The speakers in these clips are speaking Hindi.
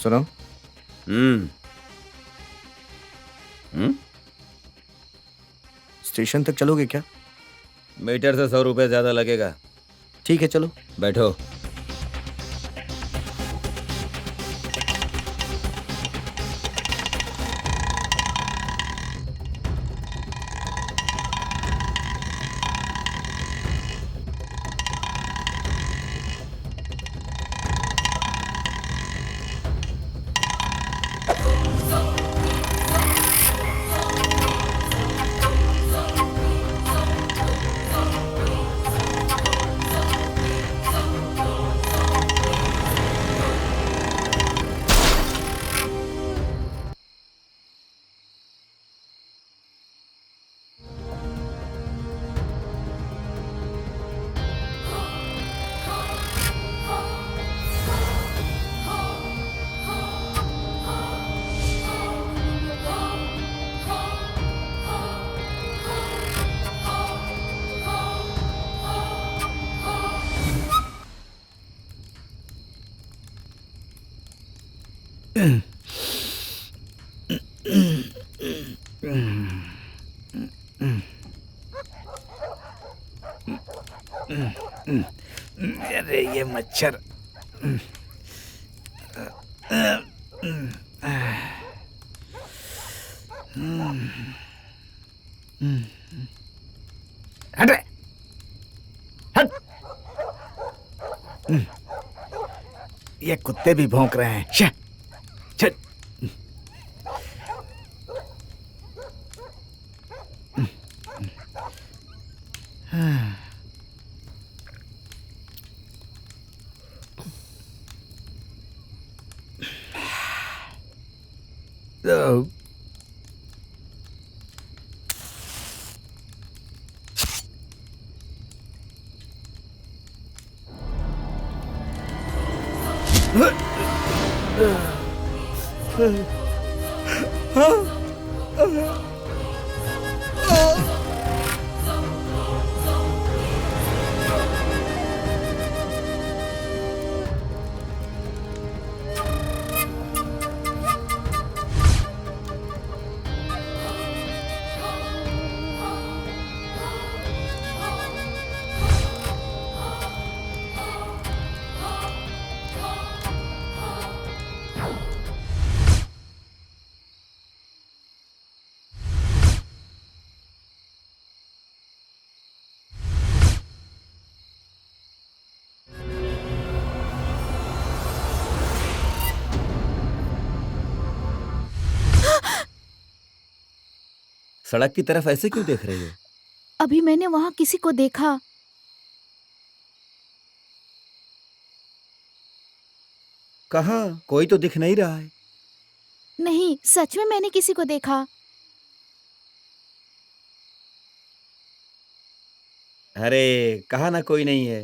सुनो। हम्म। स्टेशन तक चलोगे क्या? मीटर से 100 रुपए ज्यादा लगेगा। ठीक है चलो। बैठो। अरे ये मच्छर। हट रे, हट। ये कुत्ते भी भौंक रहे हैं। छट। तो सड़क की तरफ ऐसे क्यों देख रही हो? अभी मैंने वहां किसी को देखा। कहाँ? कोई तो दिख नहीं रहा है। नहीं, सच में मैंने किसी को देखा। अरे कहा ना कोई नहीं है।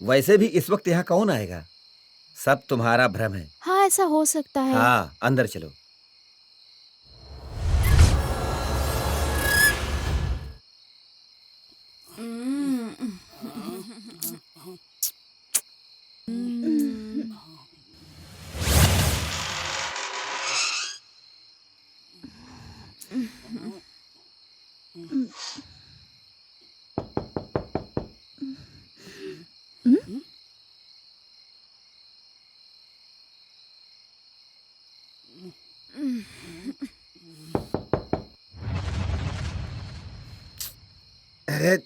वैसे भी इस वक्त यहाँ कौन आएगा? सब तुम्हारा भ्रम है। हाँ, ऐसा हो सकता है। हाँ, अंदर चलो। अरे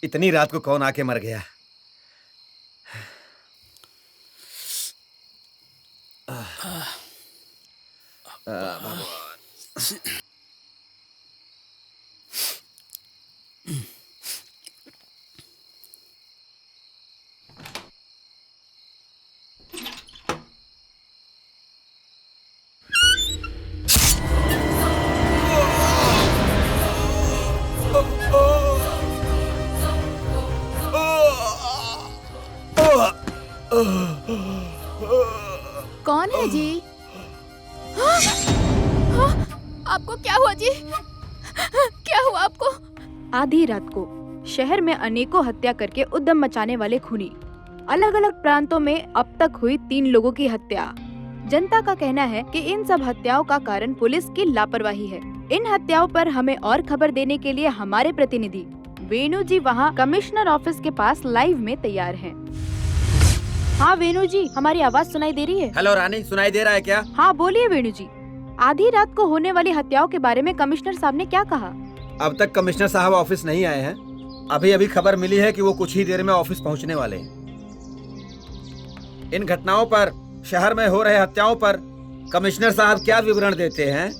इतनी रात को कौन आके मर गया? कौन है जी? हाँ? हाँ? आपको क्या हुआ जी? क्या हुआ आपको? आधी रात को शहर में अनेकों हत्या करके उद्यम मचाने वाले खूनी। अलग अलग प्रांतों में अब तक हुई 3 लोगों की हत्या। जनता का कहना है कि इन सब हत्याओं का कारण पुलिस की लापरवाही है। इन हत्याओं पर हमें और खबर देने के लिए हमारे प्रतिनिधि वेणु जी वहाँ कमिश्नर ऑफिस के पास लाइव में तैयार हैं। हाँ वेणु जी, हमारी आवाज सुनाई दे रही है? हेलो रानी, सुनाई दे रहा है क्या? हाँ बोलिए वेणु जी। आधी रात को होने वाली हत्याओं के बारे में कमिश्नर साहब ने क्या कहा? अब तक कमिश्नर साहब ऑफिस नहीं आए हैं। अभी अभी खबर मिली है कि वो कुछ ही देर में ऑफिस पहुंचने वाले हैं। इन घटनाओं पर, शहर में हो रहे हत्याओं पर कमिश्नर साहब क्या विवरण देते हैं?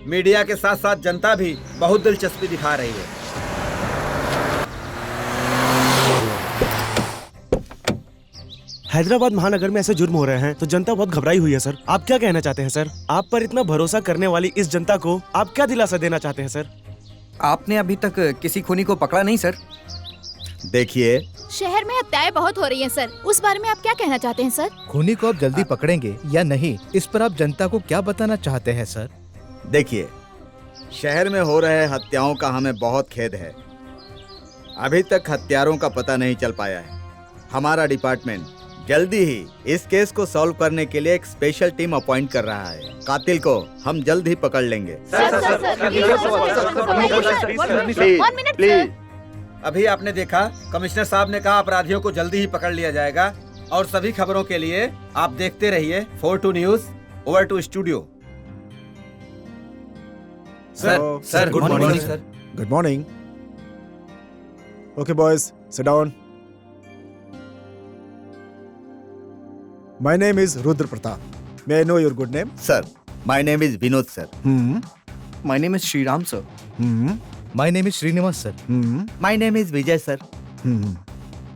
मीडिया के साथ साथ जनता भी बहुत दिलचस्पी दिखा रही है। हैदराबाद महानगर में ऐसे जुर्म हो रहे हैं तो जनता बहुत घबराई हुई है सर। आप क्या कहना चाहते हैं सर? आप पर इतना भरोसा करने वाली इस जनता को आप क्या दिलासा देना चाहते हैं सर? आपने अभी तक किसी खूनी को पकड़ा नहीं सर? देखिए, शहर में हत्याएं बहुत हो रही हैं सर, उस बारे में आप क्या कहना चाहते हैं सर? खूनी को आप जल्दी पकड़ेंगे या नहीं, इस पर आप जनता को क्या बताना चाहते हैं सर? देखिए, शहर में हो रहे हत्याओं का हमें बहुत खेद है। अभी तक हत्यारों का पता नहीं चल पाया है। हमारा डिपार्टमेंट जल्दी ही इस केस को सॉल्व करने के लिए एक स्पेशल टीम अपॉइंट कर रहा है। कातिल को हम जल्द ही पकड़ लेंगे। प्लीज। अभी आपने देखा, कमिश्नर साहब ने कहा अपराधियों को जल्दी ही पकड़ लिया जाएगा। और सभी खबरों के लिए आप देखते रहिए 42 news. Over to studio. Sir, good morning sir. Good morning. Okay, boys, sit down. My name is Rudra Pratap. May I know your good name? Sir, my name is Vinod sir. My name is Shriram sir. My name is Srinivas sir. My name is Vijay sir.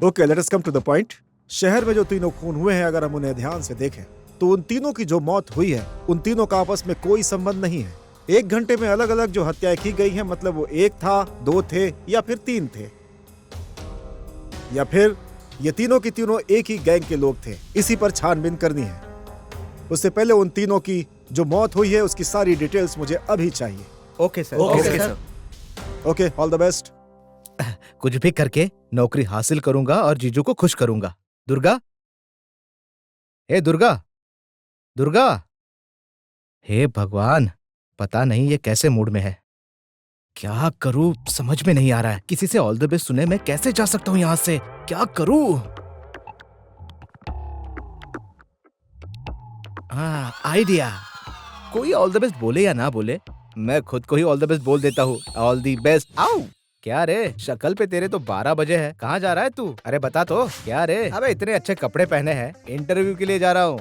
Okay, let us come to the point. शहर में जो तीनों खून हुए हैं, अगर हम उन्हें ध्यान से देखें तो उन तीनों की जो मौत हुई है, उन तीनों का आपस में कोई संबंध नहीं है। 1 घंटे में अलग अलग जो हत्याएं की गई हैं, मतलब वो 1 था, 2 थे या फिर 3 थे, या फिर ये तीनों की तीनों एक ही गैंग के लोग थे। इसी पर छानबीन करनी है। उससे पहले उन तीनों की जो मौत हुई है उसकी सारी डिटेल्स मुझे अभी चाहिए। Okay sir. Okay, all the best. कुछ भी करके नौकरी हासिल करूंगा और जीजू को खुश करूंगा। दुर्गा, हे दुर्गा, दुर्गा। हे भगवान, पता नहीं ये कैसे मूड में है। क्या करूं समझ में नहीं आ रहा है। किसी से ऑल द बेस्ट सुने मैं कैसे जा सकता हूं यहां से? क्या करूं? आइडिया। कोई ऑल द बेस्ट बोले या ना बोले, मैं खुद को ही ऑल द बेस्ट बोल देता हूँ। All the best. आओ। क्या रे, शक्ल पे तेरे तो 12 बजे है। कहाँ जा रहा है तू? अरे बता तो। क्या रे? अबे इतने अच्छे कपड़े पहने हैं। इंटरव्यू के लिए जा रहा हूँ।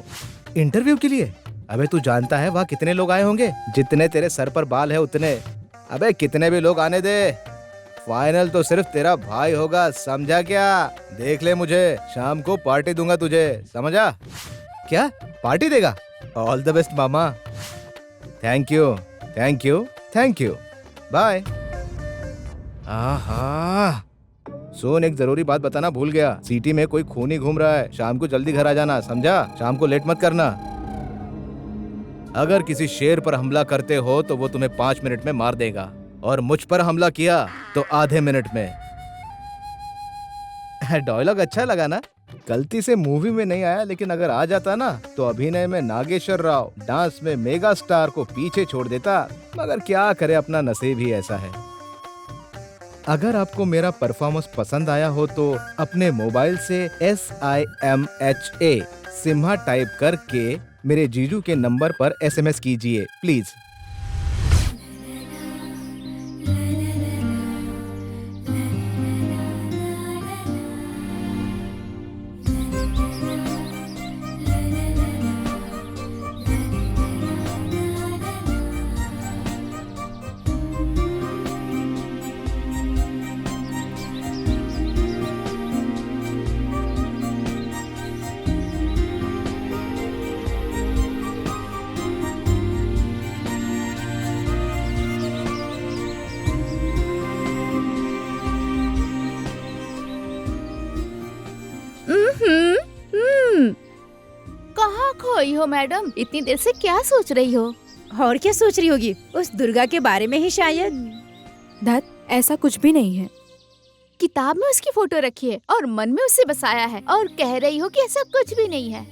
इंटरव्यू के लिए? अबे तू जानता है वहाँ कितने लोग आए होंगे? जितने तेरे सर पर बाल है उतने। अबे कितने भी लोग आने दे, फाइनल तो सिर्फ तेरा भाई होगा, समझा क्या? देख ले मुझे, शाम को पार्टी दूंगा तुझे, समझा? क्या पार्टी देगा? ऑल द बेस्ट मामा। Thank you, thank you, thank you, bye. आहा, सुन, एक जरूरी बात बताना भूल गया। सिटी में कोई खूनी घूम रहा है। शाम को जल्दी घर आ जाना, समझा? शाम को लेट मत करना। अगर किसी शेर पर हमला करते हो तो वो तुम्हें 5 मिनट में मार देगा, और मुझ पर हमला किया तो आधे मिनट में। डायलॉग अच्छा लगा ना? गलती से मूवी में नहीं आया, लेकिन अगर आ जाता ना तो अभिनय में नागेश्वर राव, डांस में मेगा स्टार को पीछे छोड़ देता। मगर क्या करे, अपना नसीब ही ऐसा है। अगर आपको मेरा परफॉर्मेंस पसंद आया हो तो अपने मोबाइल से SIMHA सिम्हा टाइप करके मेरे जीजू के नंबर पर SMS कीजिए प्लीज। कहाँ खोई हो मैडम? इतनी देर से क्या सोच रही हो? और क्या सोच रही होगी? उस दुर्गा के बारे में ही शायद। धत, ऐसा कुछ भी नहीं है। किताब में उसकी फोटो रखी है और मन में उसे बसाया है और कह रही हो कि ऐसा कुछ भी नहीं है।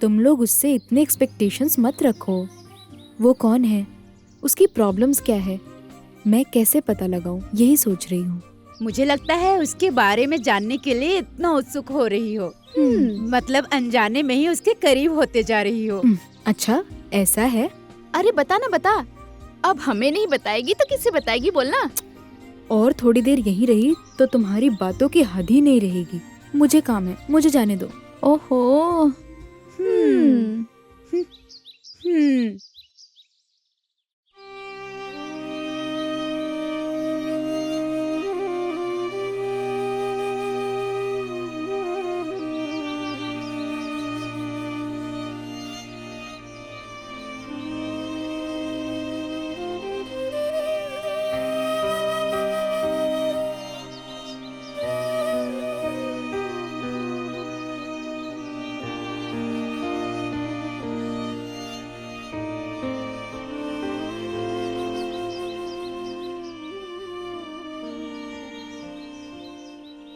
तुम लोग उससे इतने एक्सपेक्टेशंस मत रखो। वो कौन है, उसकी प्रॉब्लम्स क्या है, मैं कैसे पता लगाऊं, यही सोच रही हूँ। मुझे लगता है उसके बारे में जानने के लिए इतना उत्सुक हो रही हो। मतलब अनजाने में ही उसके करीब होते जा रही हो। अच्छा, ऐसा है? अरे बता ना बता, अब हमें नहीं बताएगी तो किससे बताएगी, बोलना। और थोड़ी देर यहीं रही तो तुम्हारी बातों की हद ही नहीं रहेगी। मुझे काम है, मुझे जाने दो। ओहो।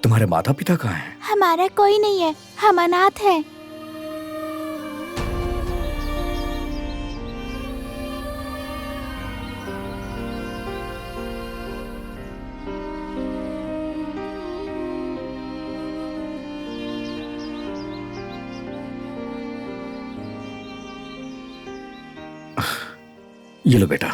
तुम्हारे माता पिता कहाँ हैं? हमारा कोई नहीं है, हम अनाथ हैं। ये लो बेटा।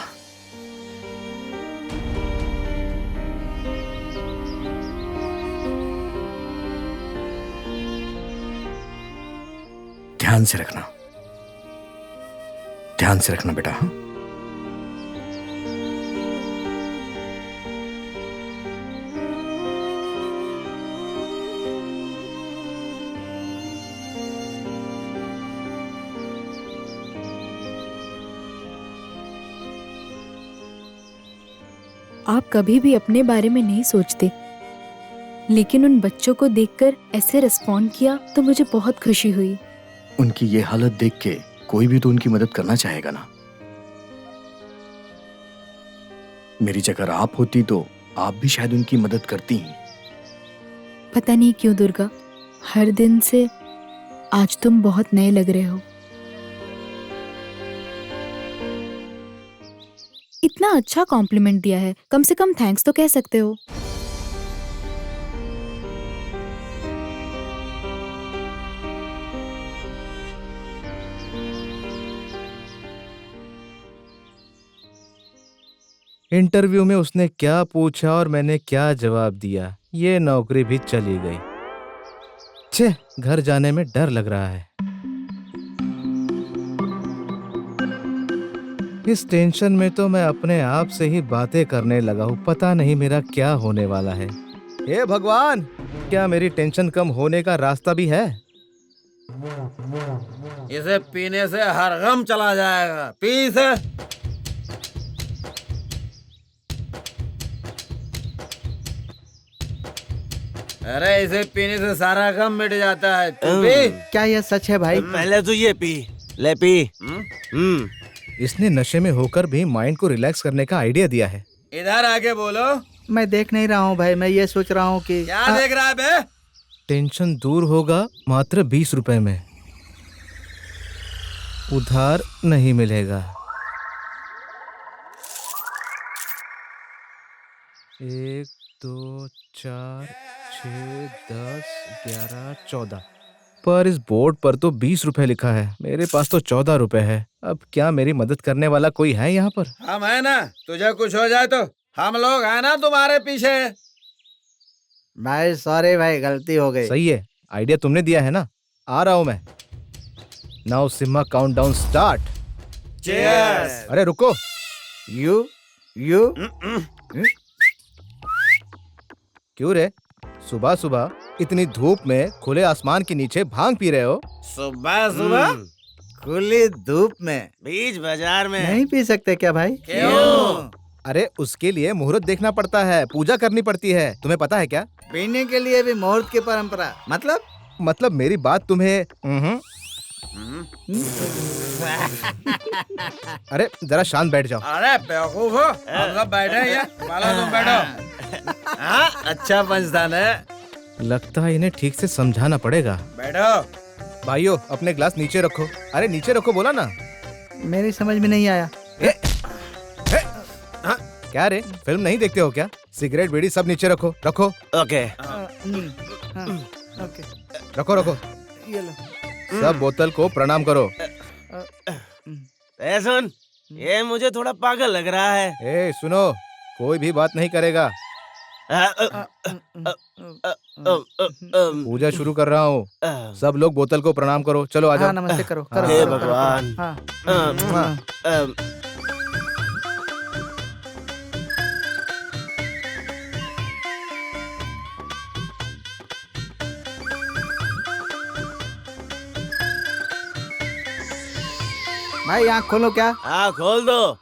ध्यान से रखना, ध्यान से रखना बेटा। हाँ? आप कभी भी अपने बारे में नहीं सोचते, लेकिन उन बच्चों को देखकर ऐसे रिस्पॉन्ड किया तो मुझे बहुत खुशी हुई। उनकी ये हालत देख के कोई भी तो उनकी मदद करना चाहेगा ना। मेरी जगह आप होती तो आप भी शायद उनकी मदद करती ही। पता नहीं क्यों दुर्गा, हर दिन से आज तुम बहुत नए लग रहे हो। इतना अच्छा कॉम्प्लीमेंट दिया है, कम से कम थैंक्स तो कह सकते हो। इंटरव्यू में उसने क्या पूछा और मैंने क्या जवाब दिया, ये नौकरी भी चली गई। छे, घर जाने में डर लग रहा है। इस टेंशन में तो मैं अपने आप से ही बातें करने लगा हूँ। पता नहीं मेरा क्या होने वाला है। हे भगवान, क्या मेरी टेंशन कम होने का रास्ता भी है? इसे पीने से हर गम चला जाएगा। पी इसे। अरे इसे पीने से सारा गम मिट जाता है। तू भी? क्या यह सच है भाई? पहले तो ये पी, ले पी। इसने नशे में होकर भी माइंड को रिलैक्स करने का आइडिया दिया है। इधर आके बोलो। मैं देख नहीं रहा हूँ भाई, मैं ये सोच रहा हूँ कि क्या देख रहा है बे? टेंशन दूर होगा मात्र 20 रुपए में। उधार नहीं मिलेगा। 1 2 4 6 10 11 14 पर इस बोर्ड पर तो 20 रुपए लिखा है। मेरे पास तो 14 रुपए है। अब क्या मेरी मदद करने वाला कोई है यहाँ पर? हम है ना, तुझे कुछ हो जाए तो हम लोग है ना तुम्हारे पीछे। भाई सॉरी भाई, गलती हो गई। सही है, आइडिया तुमने दिया है ना। आ रहा हूं मैं। Now Simha countdown start. Cheers. अरे रुको। यू क्यों रे, सुबह सुबह इतनी धूप में खुले आसमान के नीचे भांग पी रहे हो? सुबह सुबह खुली धूप में बीच बाजार में नहीं पी सकते क्या भाई? क्यों? अरे उसके लिए मुहूर्त देखना पड़ता है, पूजा करनी पड़ती है। तुम्हें पता है क्या? पीने के लिए भी मुहूर्त की परंपरा। मतलब मेरी बात तुम्हें अरे जरा शांत बैठ जाओ। अरे बेवकूफ हो, हम सब बैठे हैं यहाँ। माला तुम बैठो। हाँ, अच्छा पंचदान है। लगता है इन्हें ठीक से समझाना पड़ेगा। बैठो। भाइयों अपने ग्लास नीचे रखो। अरे नीचे रखो बोला ना। मेरी समझ में नहीं आया। क्या रे फिल्म नहीं देखते हो क्या? सिगरेट बीड़ी सब नीचे रखो। रखो ओके। ओके रखो रखो। ये लो। सब बोतल को प्रणाम करो। ए सुन, ये मुझे थोड़ा पागल लग रहा है। ए सुनो, कोई भी बात नहीं करेगा। पूजा शुरू कर रहा हूँ, सब लोग बोतल को प्रणाम करो। चलो आ जाओ। हाँ, नमस्ते करो करो, हे करो, करो, भगवान। करो। हाँ। भाई आँख खोलो क्या? हाँ खोल दो।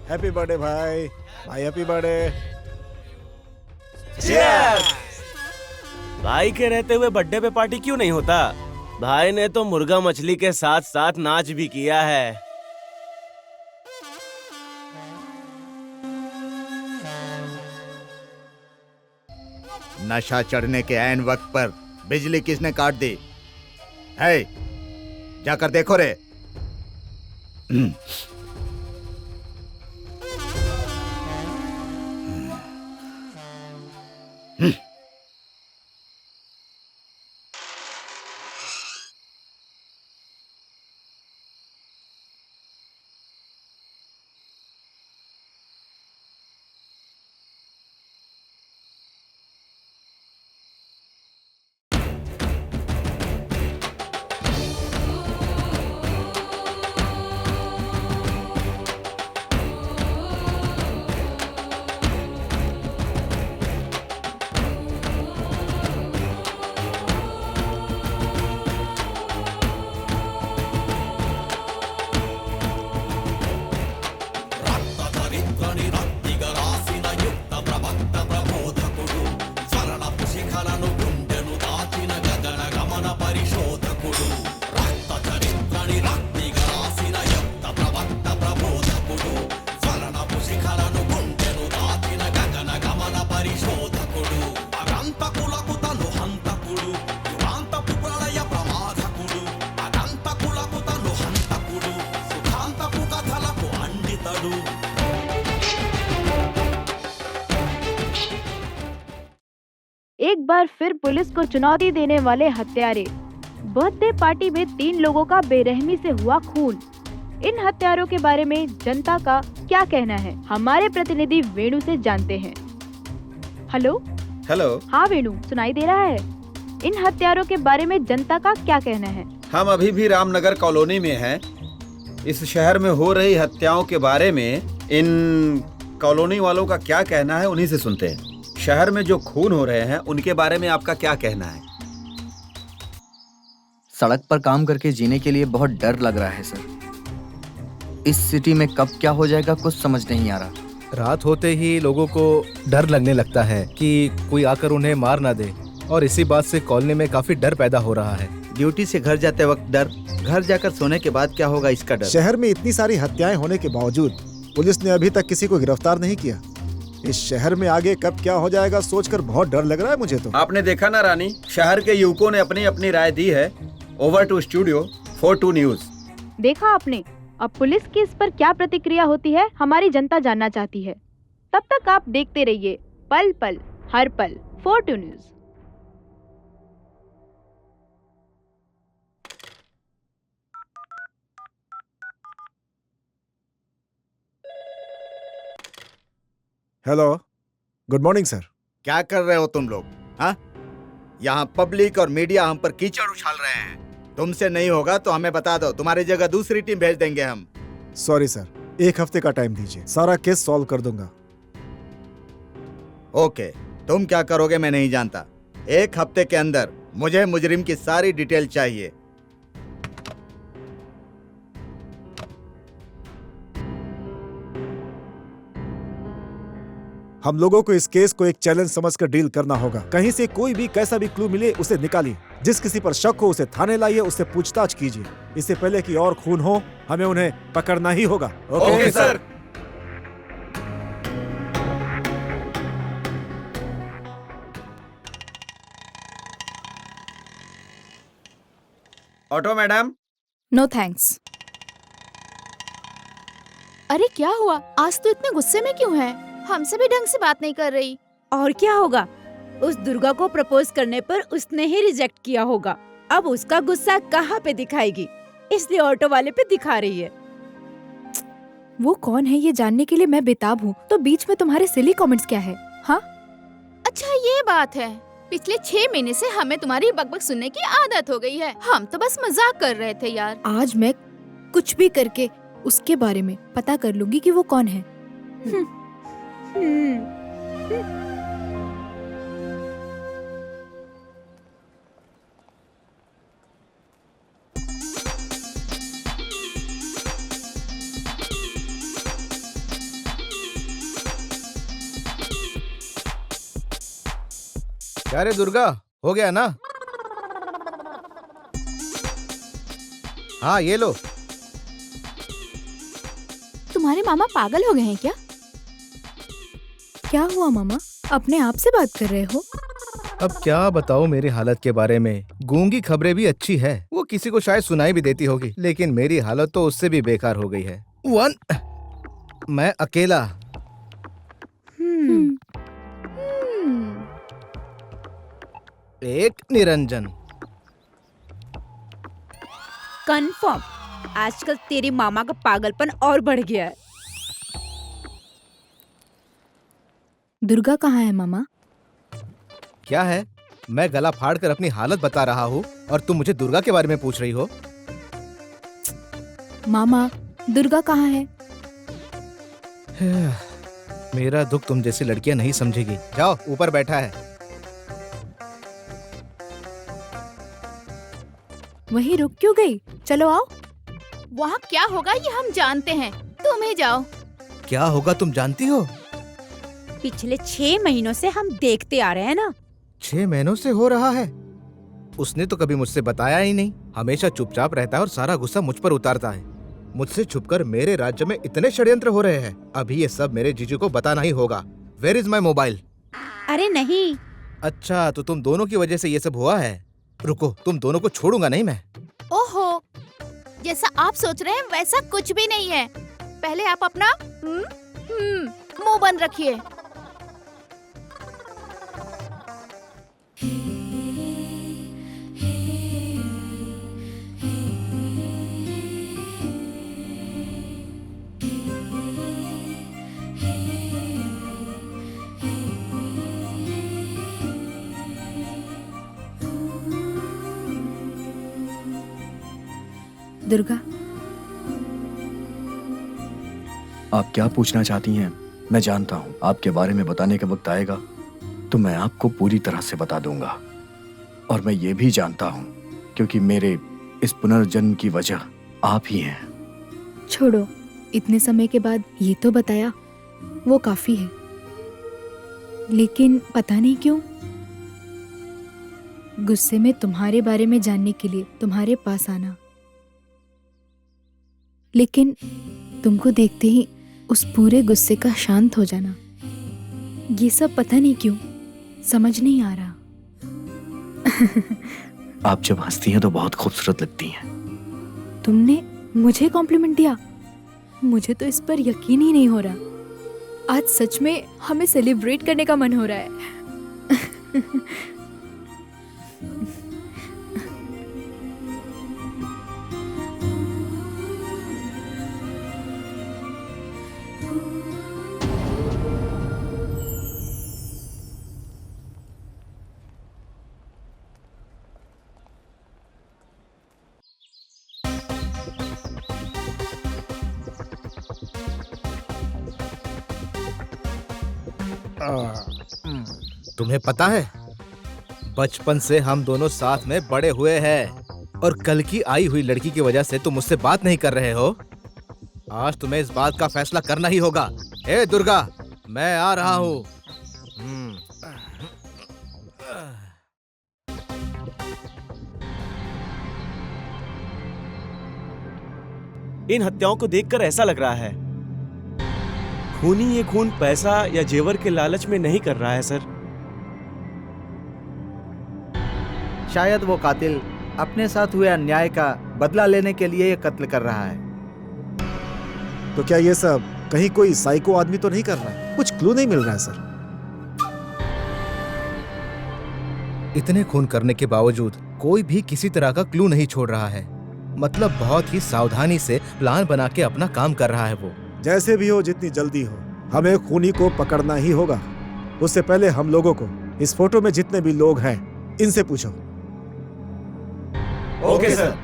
हैप्पी बर्थडे भाई। भाई हैप्पी बर्थडे। भाई के रहते हुए बर्थडे पे पार्टी क्यों नहीं होता? भाई ने तो मुर्गा मछली के साथ साथ नाच भी किया है। नशा चढ़ने के ऐन वक्त पर बिजली किसने काट दी? है, जाकर देखो रे। एक बार फिर पुलिस को चुनौती देने वाले हत्यारे। बर्थडे पार्टी में 3 लोगों का बेरहमी से हुआ खून। इन हत्यारों के बारे में जनता का क्या कहना है, हमारे प्रतिनिधि वेणु से जानते हैं। हेलो। हेलो। हाँ वेणु, सुनाई दे रहा है? इन हत्यारों के बारे में जनता का क्या कहना है? हम अभी भी रामनगर कॉलोनी में हैं। इस शहर में हो रही हत्याओं के बारे में इन कॉलोनी वालों का क्या कहना है, उन्हीं से सुनते हैं। शहर में जो खून हो रहे हैं उनके बारे में आपका क्या कहना है? सड़क पर काम करके जीने के लिए बहुत डर लग रहा है सर। इस सिटी में कब क्या हो जाएगा कुछ समझ नहीं आ रहा। रात होते ही लोगों को डर लगने लगता है कि कोई आकर उन्हें मार ना दे, और इसी बात से कॉलोनी में काफी डर पैदा हो रहा है। ड्यूटी से घर जाते वक्त डर, घर जाकर सोने के बाद क्या होगा इसका डर। शहर में इतनी सारी हत्याएं होने के बावजूद पुलिस ने अभी तक किसी को गिरफ्तार नहीं किया। इस शहर में आगे कब क्या हो जाएगा सोचकर बहुत डर लग रहा है मुझे तो। आपने देखा ना रानी, शहर के युवकों ने अपनी अपनी राय दी है। Over to studio for 2 news. देखा आपने, अब पुलिस की इस पर क्या प्रतिक्रिया होती है हमारी जनता जानना चाहती है। तब तक आप देखते रहिए पल पल हर पल 4 news. Hello, good morning sir. क्या कर रहे हो तुम लोग? हाँ, यहाँ पब्लिक और मीडिया हम पर कीचड़ उछाल रहे हैं। तुमसे नहीं होगा तो हमें बता दो, तुम्हारी जगह दूसरी टीम भेज देंगे हम। सॉरी सर, 1 हफ्ते का टाइम दीजिए, सारा केस सॉल्व कर दूंगा। ओके, तुम क्या करोगे मैं नहीं जानता। 1 हफ्ते के अंदर मुझे मुजरिम की सारी डिटेल चाहिए। हम लोगों को इस केस को एक चैलेंज समझकर डील करना होगा। कहीं से कोई भी कैसा भी क्लू मिले उसे निकालिए। जिस किसी पर शक हो उसे थाने लाइए, उससे पूछताछ कीजिए। इससे पहले कि और खून हो, हमें उन्हें पकड़ना ही होगा। Okay sir. Auto madam. No thanks. अरे क्या हुआ? आज तो इतने गुस्से में क्यों है? हमसे भी ढंग से बात नहीं कर रही। और क्या होगा? उस दुर्गा को प्रपोज करने पर उसने ही रिजेक्ट किया होगा। अब उसका गुस्सा कहाँ पे दिखाएगी, इसलिए ऑटो वाले पे दिखा रही है। वो कौन है ये जानने के लिए मैं बेताब हूँ, तो बीच में तुम्हारे सिली कमेंट्स क्या है? हाँ, अच्छा ये बात है। पिछले 6 महीने से हमें तुम्हारी बकबक सुनने की आदत हो गई है। हम तो बस मजाक कर रहे थे यार। आज मैं कुछ भी करके उसके बारे में पता कर लूंगी कि वो कौन है। क्या रे दुर्गा, हो गया ना? हाँ ये लो। तुम्हारे मामा पागल हो गए हैं क्या? क्या हुआ मामा, अपने आप से बात कर रहे हो? अब क्या बताऊं मेरी हालत के बारे में। गूंगी खबरें भी अच्छी है, वो किसी को शायद सुनाई भी देती होगी, लेकिन मेरी हालत तो उससे भी बेकार हो गई है। मैं अकेला। एक निरंजन। कंफर्म, आजकल तेरी मामा का पागलपन और बढ़ गया है। दुर्गा कहाँ है मामा? क्या है? मैं गला फाड़ कर अपनी हालत बता रहा हूँ और तुम मुझे दुर्गा के बारे में पूछ रही हो? मामा, दुर्गा कहाँ है? मेरा दुख तुम जैसी लड़कियां नहीं समझेगी। जाओ, ऊपर बैठा है। वहीं रुक क्यों गई? चलो आओ। वहाँ क्या होगा ये हम जानते हैं, तुम ही जाओ। क्या होगा तुम जानती हो? पिछले 6 महीनों से हम देखते आ रहे हैं ना। 6 महीनों से हो रहा है? उसने तो कभी मुझसे बताया ही नहीं। हमेशा चुपचाप रहता है और सारा गुस्सा मुझ पर उतारता है। मुझसे छुपकर मेरे राज्य में इतने षड्यंत्र हो रहे हैं। अभी ये सब मेरे जीजू को बताना ही होगा। Where is my mobile? अरे नहीं। अच्छा, तो तुम दोनों की वजह से ये सब हुआ है। रुको, तुम दोनों को छोड़ूंगा नहीं मैं। ओहो, जैसा आप सोच रहे हैं वैसा कुछ भी नहीं है। पहले आप अपना मुंह बंद रखिए। दुर्गा, आप क्या पूछना चाहती हैं? मैं जानता हूँ आपके बारे में बताने का वक्त आएगा तो मैं आपको पूरी तरह से बता दूंगा। और मैं ये भी जानता हूँ क्योंकि मेरे इस पुनर्जन्म की वजह आप ही हैं। छोड़ो, इतने समय के बाद ये तो बताया, वो काफी है। लेकिन पता नहीं क्यों गुस्से में तुम्हारे बारे में जानने के लिए तुम्हारे पास आना, लेकिन तुमको देखते ही उस पूरे गुस्से का शांत हो जाना, ये सब पता नहीं क्यों समझ नहीं आ रहा। आप जब हंसती हैं तो बहुत खूबसूरत लगती हैं। तुमने मुझे कॉम्प्लीमेंट दिया? मुझे तो इस पर यकीन ही नहीं हो रहा। आज सच में हमें सेलिब्रेट करने का मन हो रहा है। तुम्हें पता है, बचपन से हम दोनों साथ में बड़े हुए हैं और कल की आई हुई लड़की की वजह से तुम मुझसे बात नहीं कर रहे हो। आज तुम्हें इस बात का फैसला करना ही होगा। हे दुर्गा, मैं आ रहा हूँ। इन हत्याओं को देखकर ऐसा लग रहा है खूनी ये खून पैसा या जेवर के लालच में नहीं कर रहा है सर। शायद वो कातिल अपने साथ हुए अन्याय का बदला लेने के लिए ये कत्ल कर रहा है। तो क्या ये सब कहीं कोई साइको आदमी तो नहीं कर रहा है? कुछ क्लू नहीं मिल रहा है सर। इतने खून करने के बावजूद कोई भी किसी तरह का क्लू नहीं छोड़ रहा है। मतलब बहुत ही सावधानी से प्लान बना के अपना काम कर रहा है वो। जैसे भी हो, जितनी जल्दी हो, हमें खूनी को पकड़ना ही होगा। उससे पहले हम लोगों को इस फोटो में जितने भी लोग हैं इनसे पूछो। Okay sir.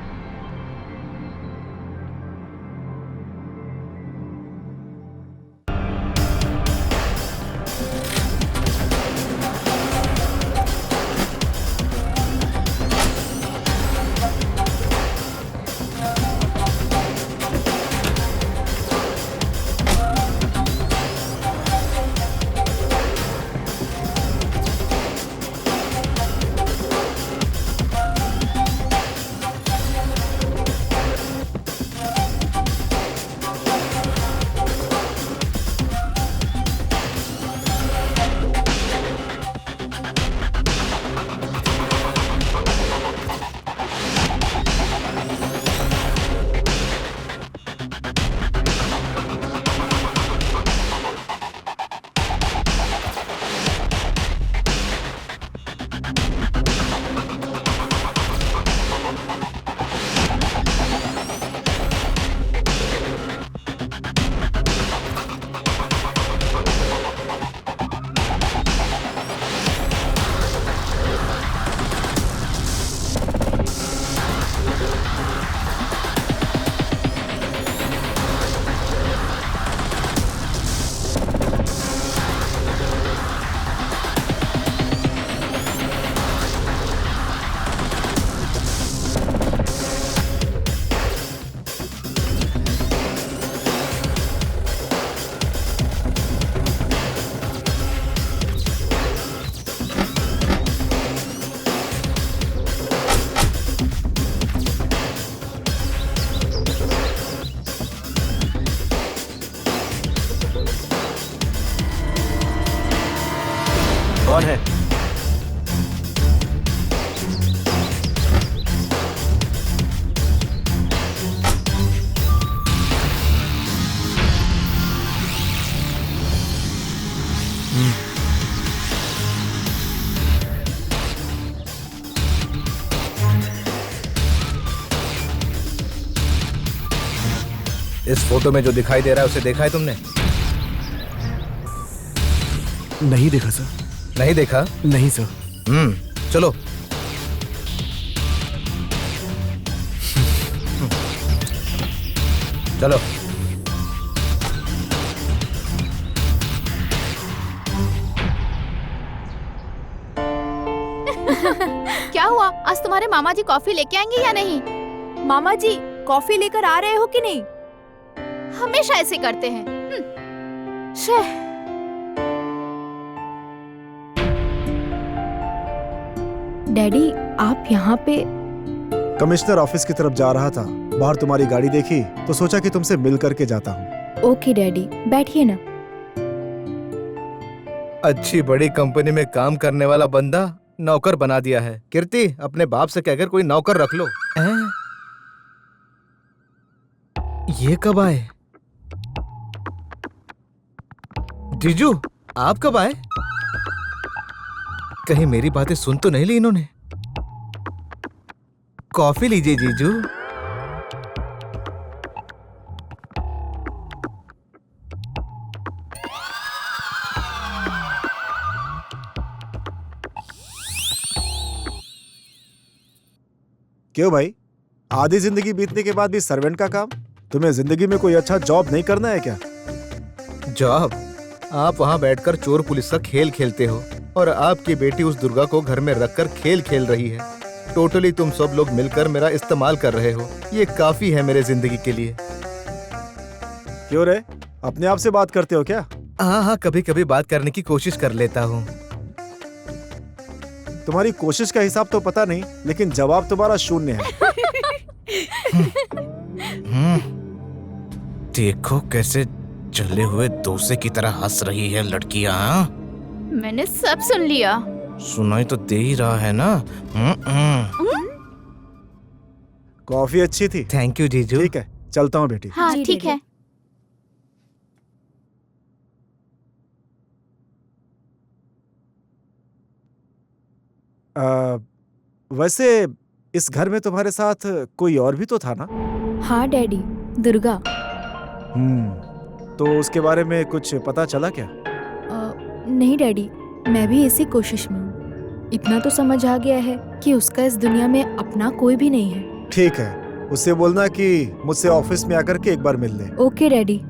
कौन है? इस फोटो में जो दिखाई दे रहा है उसे देखा है तुमने? नहीं देखा सर। नहीं देखा? नहीं सर। चलो। चलो। क्या हुआ? आज तुम्हारे मामा जी कॉफी लेके आएंगे या नहीं? मामा जी कॉफी लेकर आ रहे हो कि नहीं? हमेशा ऐसे करते हैं। शह। डैडी आप यहाँ पे? कमिश्नर ऑफिस की तरफ जा रहा था, बाहर तुम्हारी गाड़ी देखी तो सोचा कि तुमसे मिल करके जाता हूँ। ओके डैडी, बैठिए ना। अच्छी बड़ी कंपनी में काम करने वाला बंदा नौकर बना दिया है। कीर्ति, अपने बाप से कहकर कोई नौकर रख लो। ये कब आए? जीजू, आप कब आए? कहीं मेरी बातें सुन तो नहीं ली इन्होंने? कॉफी लीजिए जीजू। क्यों भाई, आधी जिंदगी बीतने के बाद भी सर्वेंट का काम? तुम्हें जिंदगी में कोई अच्छा जॉब नहीं करना है क्या? जॉब? आप वहां बैठकर चोर पुलिस का खेल खेलते हो और आपकी बेटी उस दुर्गा को घर में रखकर खेल खेल रही है। टोटली तुम सब लोग मिलकर मेरा इस्तेमाल कर रहे हो। ये काफी है मेरे जिंदगी के लिए। क्यों रे, अपने आप से बात करते हो क्या? हाँ, कभी कभी बात करने की कोशिश कर लेता हूँ। तुम्हारी कोशिश का हिसाब तो पता नहीं, लेकिन जवाब तुम्हारा शून्य है। देखो कैसे जले हुए डोसे की तरह हंस रही है लड़कियां। मैंने सब सुन लिया। सुनाई तो दे ही रहा है ना। कॉफी अच्छी थी। थैंक यू जीजू। ठीक है, चलता हूँ बेटी। हाँ जी, ठीक दीदी। है। वैसे इस घर में तुम्हारे साथ कोई और भी तो था ना? हाँ डैडी, दुर्गा। तो उसके बारे में कुछ पता चला क्या? नहीं डैडी, मैं भी इसी कोशिश में हूँ। इतना तो समझ आ गया है कि उसका इस दुनिया में अपना कोई भी नहीं है। ठीक है, उससे बोलना कि मुझसे ऑफिस में आकर के एक बार मिल ले। Okay daddy.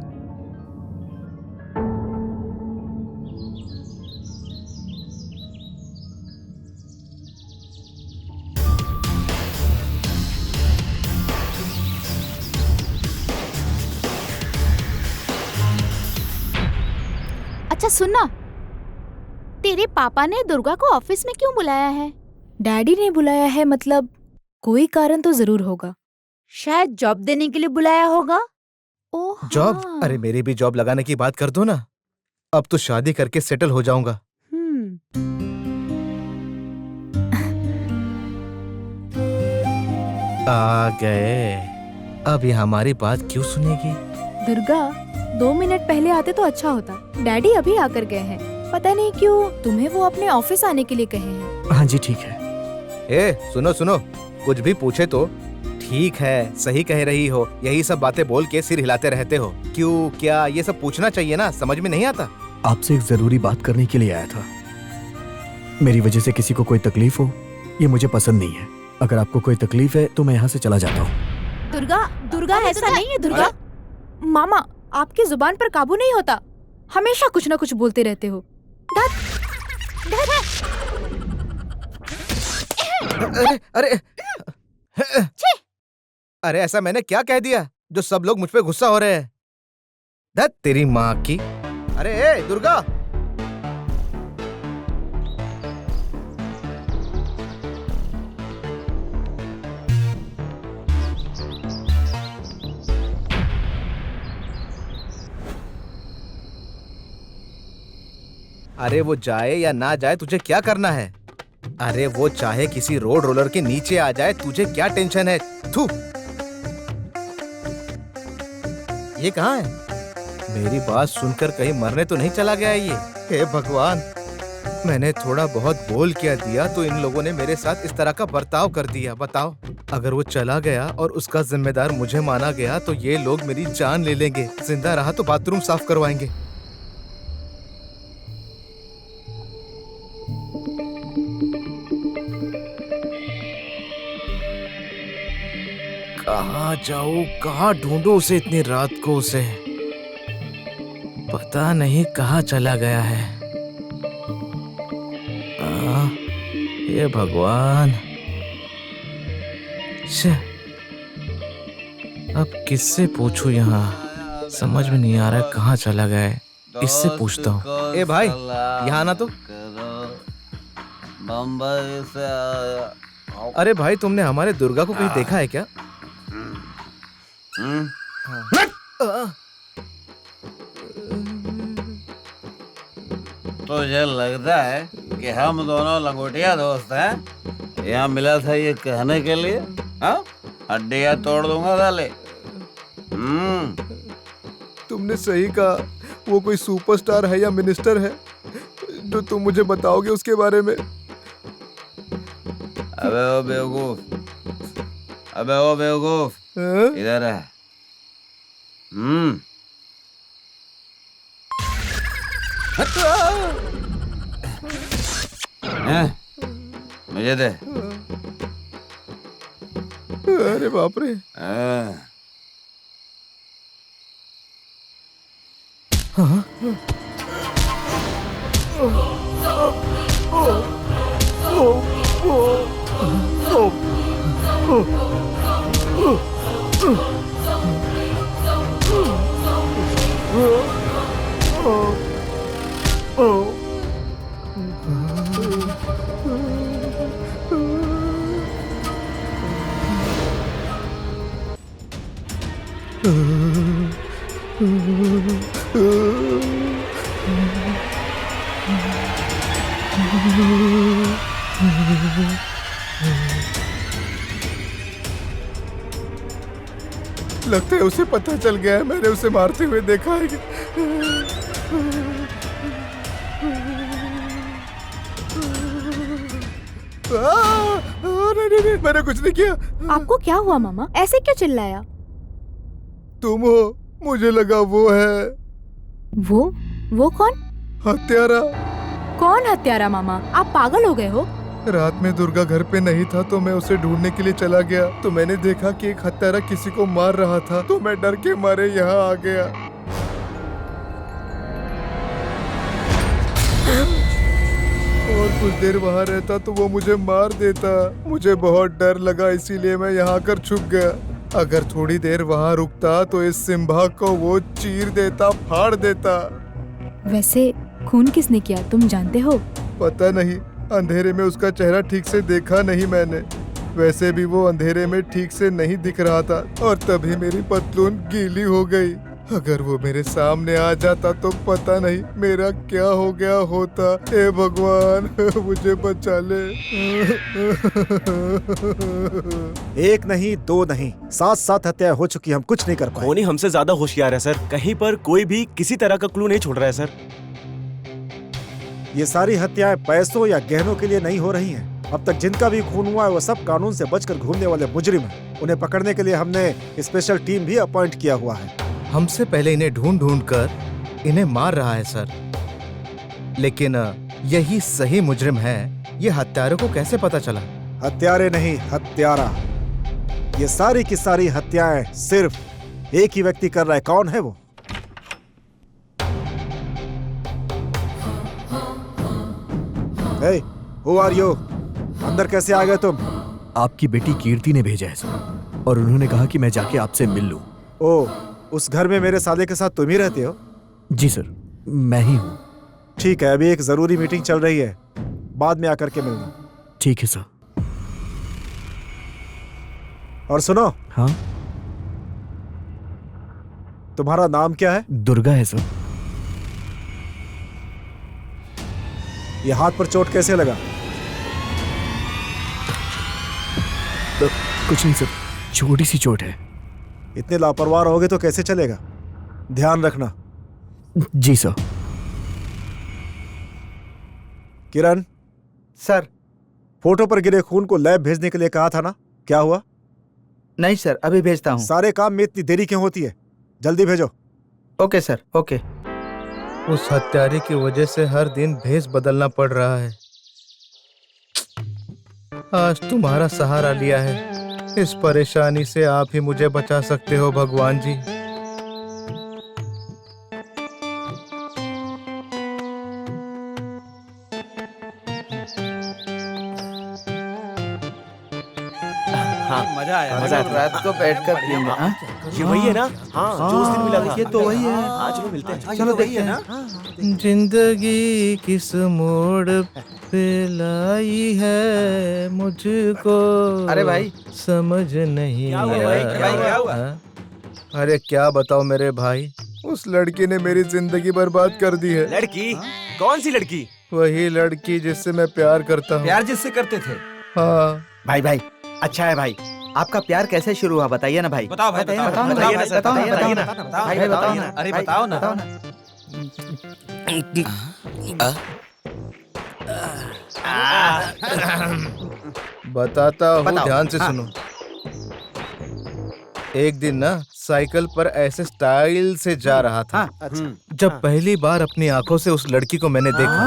अच्छा सुनना, तेरे पापा ने दुर्गा को ऑफिस में क्यों बुलाया है? डैडी ने बुलाया है मतलब कोई कारण तो जरूर होगा। शायद जॉब देने के लिए बुलाया होगा। ओह जॉब? हाँ। अरे मेरी भी जॉब लगाने की बात कर दो ना। अब तो शादी करके सेटल हो जाऊंगा। आ गए। अब ये हमारी बात क्यों सुनेगी? दुर्गा, 2 मिनट पहले आते तो अच्छा होता। डैडी अभी आकर गए हैं। पता नहीं क्यों तुम्हें वो अपने ऑफिस आने के लिए कहे हैं। हाँ जी ठीक है। ए सुनो सुनो, कुछ भी पूछे तो ठीक है, सही कह रही हो, यही सब बातें बोल के सिर हिलाते रहते हो। क्यों, क्या, ये सब पूछना चाहिए ना, समझ में नहीं आता। आपसे एक जरूरी बात करने के लिए आया था। मेरी वजह से किसी को कोई तकलीफ हो, ये मुझे पसंद नहीं है। अगर आपको कोई तकलीफ है तो मैं यहाँ से चला जाता हूँ। दुर्गा, दुर्गा ऐसा नहीं है दुर्गा। मामा, आपकी जुबान पर काबू नहीं होता। हमेशा कुछ ना कुछ बोलते रहते हो। अरे अरे अरे ऐसा मैंने क्या कह दिया जो सब लोग मुझ पे गुस्सा हो रहे हैं? धत तेरी माँ की। अरे ए दुर्गा, अरे वो जाए या ना जाए तुझे क्या करना है? अरे वो चाहे किसी रोड रोलर के नीचे आ जाए, तुझे क्या टेंशन है? थू, ये कहाँ है? मेरी बात सुनकर कहीं मरने तो नहीं चला गया ये? हे भगवान, मैंने थोड़ा बहुत बोल क्या दिया तो इन लोगों ने मेरे साथ इस तरह का बर्ताव कर दिया। बताओ, अगर वो चला गया और उसका जिम्मेदार मुझे माना गया तो ये लोग मेरी जान ले लेंगे। जिंदा रहा तो बाथरूम साफ करवाएंगे। कहाँ जाऊँ, कहाँ ढूंढूं उसे इतनी रात को? उसे पता नहीं कहाँ चला गया है। ये भगवान, अब किससे पूछूं? यहाँ समझ में नहीं आ रहा है कहाँ चला गया है। इससे पूछता हूँ। ए भाई, यहाँ आना तो। बम्बई से अरे भाई, तुमने हमारे दुर्गा को कहीं देखा है क्या? तुझे लगता है कि हम दोनों लंगोटिया दोस्त हैं? यहाँ मिला था ये कहने के लिए? हाँ, हड्डियाँ तोड़ दूंगा साले। तुमने सही कहा, वो कोई सुपरस्टार है या मिनिस्टर है जो तुम मुझे बताओगे उसके बारे में? अबे ओ बेवकूफ, अबे ओ बेवकूफ, इधर है। मुझे दे। अरे बाप रे। लगता है उसे पता चल गया है, मैंने उसे मारते हुए देखा है। नहीं, मैंने कुछ नहीं किया। आपको क्या हुआ मामा? ऐसे क्यों चिल्लाया? तुम हो, मुझे लगा वो है। वो कौन? हत्यारा। कौन हत्यारा मामा? आप पागल हो गए हो? रात में दुर्गा घर पे नहीं था तो मैं उसे ढूंढने के लिए चला गया, तो मैंने देखा कि एक हत्यारा किसी को मार रहा था, तो मैं डर के मारे यहाँ आ गया। और कुछ देर वहाँ रहता तो वो मुझे मार देता। मुझे बहुत डर लगा, इसीलिए मैं यहाँ आकर छुप गया। अगर थोड़ी देर वहाँ रुकता तो इस सिम्बा को वो चीर देता, फाड़ देता। वैसे खून किसने किया तुम जानते हो? पता नहीं, अंधेरे में उसका चेहरा ठीक से देखा नहीं मैंने। वैसे भी वो अंधेरे में ठीक से नहीं दिख रहा था, और तभी मेरी पतलून गीली हो गई। अगर वो मेरे सामने आ जाता तो पता नहीं मेरा क्या हो गया होता। हे भगवान, मुझे बचा ले। एक नहीं, दो नहीं, 7 हत्याएं हो चुकी, हम कुछ नहीं कर पाए। खोनी हमसे ज्यादा होशियार है सर, कहीं पर कोई भी किसी तरह का क्लू नहीं छोड़ रहा है सर। ये सारी हत्याएं पैसों या गहनों के लिए नहीं हो रही हैं। अब तक जिनका भी खून हुआ है वो सब कानून से बचकर घूमने वाले मुजरिम हैं। उन्हें पकड़ने के लिए हमने स्पेशल टीम भी अपॉइंट किया हुआ है। हमसे पहले इन्हें ढूंढ ढूंढ कर इन्हें मार रहा है सर, लेकिन यही सही मुजरिम है। ये हत्यारों को कैसे पता चला? हत्यारे नहीं, हत्यारा। ये सारी की सारी हत्याएं सिर्फ एक ही व्यक्ति कर रहा है। कौन है वो? Hey, who are you? अंदर कैसे आ गए तुम? आपकी बेटी कीर्ति ने भेजा है सर, और उन्होंने कहा कि मैं जाके आपसे मिल लूं। ओह, उस घर में मेरे साले के साथ तुम ही रहते हो? जी सर, मैं ही हूँ। ठीक है, अभी एक जरूरी मीटिंग चल रही है, बाद में आकर के मिलना। ठीक है सर। और सुनो। हाँ? तुम्हारा नाम क्या है? दुर्गा है सर। ये हाथ पर चोट कैसे लगा? तो कुछ नहीं सर, छोटी सी चोट है। इतने लापरवाह रहोगे तो कैसे चलेगा? ध्यान रखना। जी सर। किरण। सर। फोटो पर गिरे खून को लैब भेजने के लिए कहा था ना, क्या हुआ? नहीं सर, अभी भेजता हूँ। सारे काम में इतनी देरी क्यों होती है? जल्दी भेजो। Okay sir, okay. उस हत्यारे की वजह से हर दिन भेष बदलना पड़ रहा है। आज तुम्हारा सहारा लिया है, इस परेशानी से आप ही मुझे बचा सकते हो भगवान जी। हाँ, मजा आया। मजा आया। रात को बैठकर पिएंगे। हाँ? ये वही है ना? हाँ, जो उस दिन मिला था। ये तो वही है। हाँ, चलो मिलते हैं। चलो देखते हैं। जिंदगी किस मोड़ पे लाई है मुझको, अरे भाई, समझ नहीं क्या हुआ भाई? क्या हुआ? अरे क्या बताओ मेरे भाई, उस लड़की ने मेरी जिंदगी बर्बाद कर दी है। लड़की? कौन सी लड़की? वही लड़की जिससे मैं प्यार करता हूँ। प्यार जिससे करते थे? हाँ। भाई, अच्छा है भाई। आपका प्यार कैसे शुरू हुआ, बताइए ना भाई। बताओ भाई, बताओ ना, बताओ ना, भाई बताओ ना। अरे बताओ ना। बताता हूँ, ध्यान से सुनो। एक दिन ना साइकिल पर ऐसे स्टाइल से जा रहा था। जब पहली बार अपनी आंखों से उस लड़की को मैंने देखा,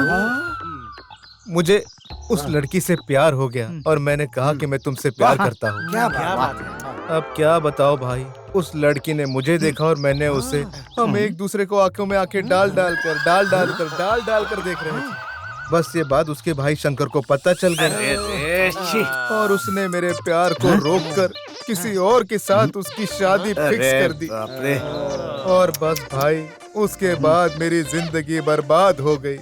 मुझे उस लड़की से प्यार हो गया और मैंने कहा कि मैं तुमसे प्यार करता हूँ। क्या बात है। अब क्या बताओ भाई, उस लड़की ने मुझे देखा और मैंने उसे। हम एक दूसरे को आंखों में आंखें डाल डाल कर देख रहे थे। बस ये बात उसके भाई शंकर को पता चल गया और उसने मेरे प्यार को रोककर किसी और के साथ उसकी शादी फिक्स कर दी। और बस भाई, उसके बाद मेरी जिंदगी बर्बाद हो गई।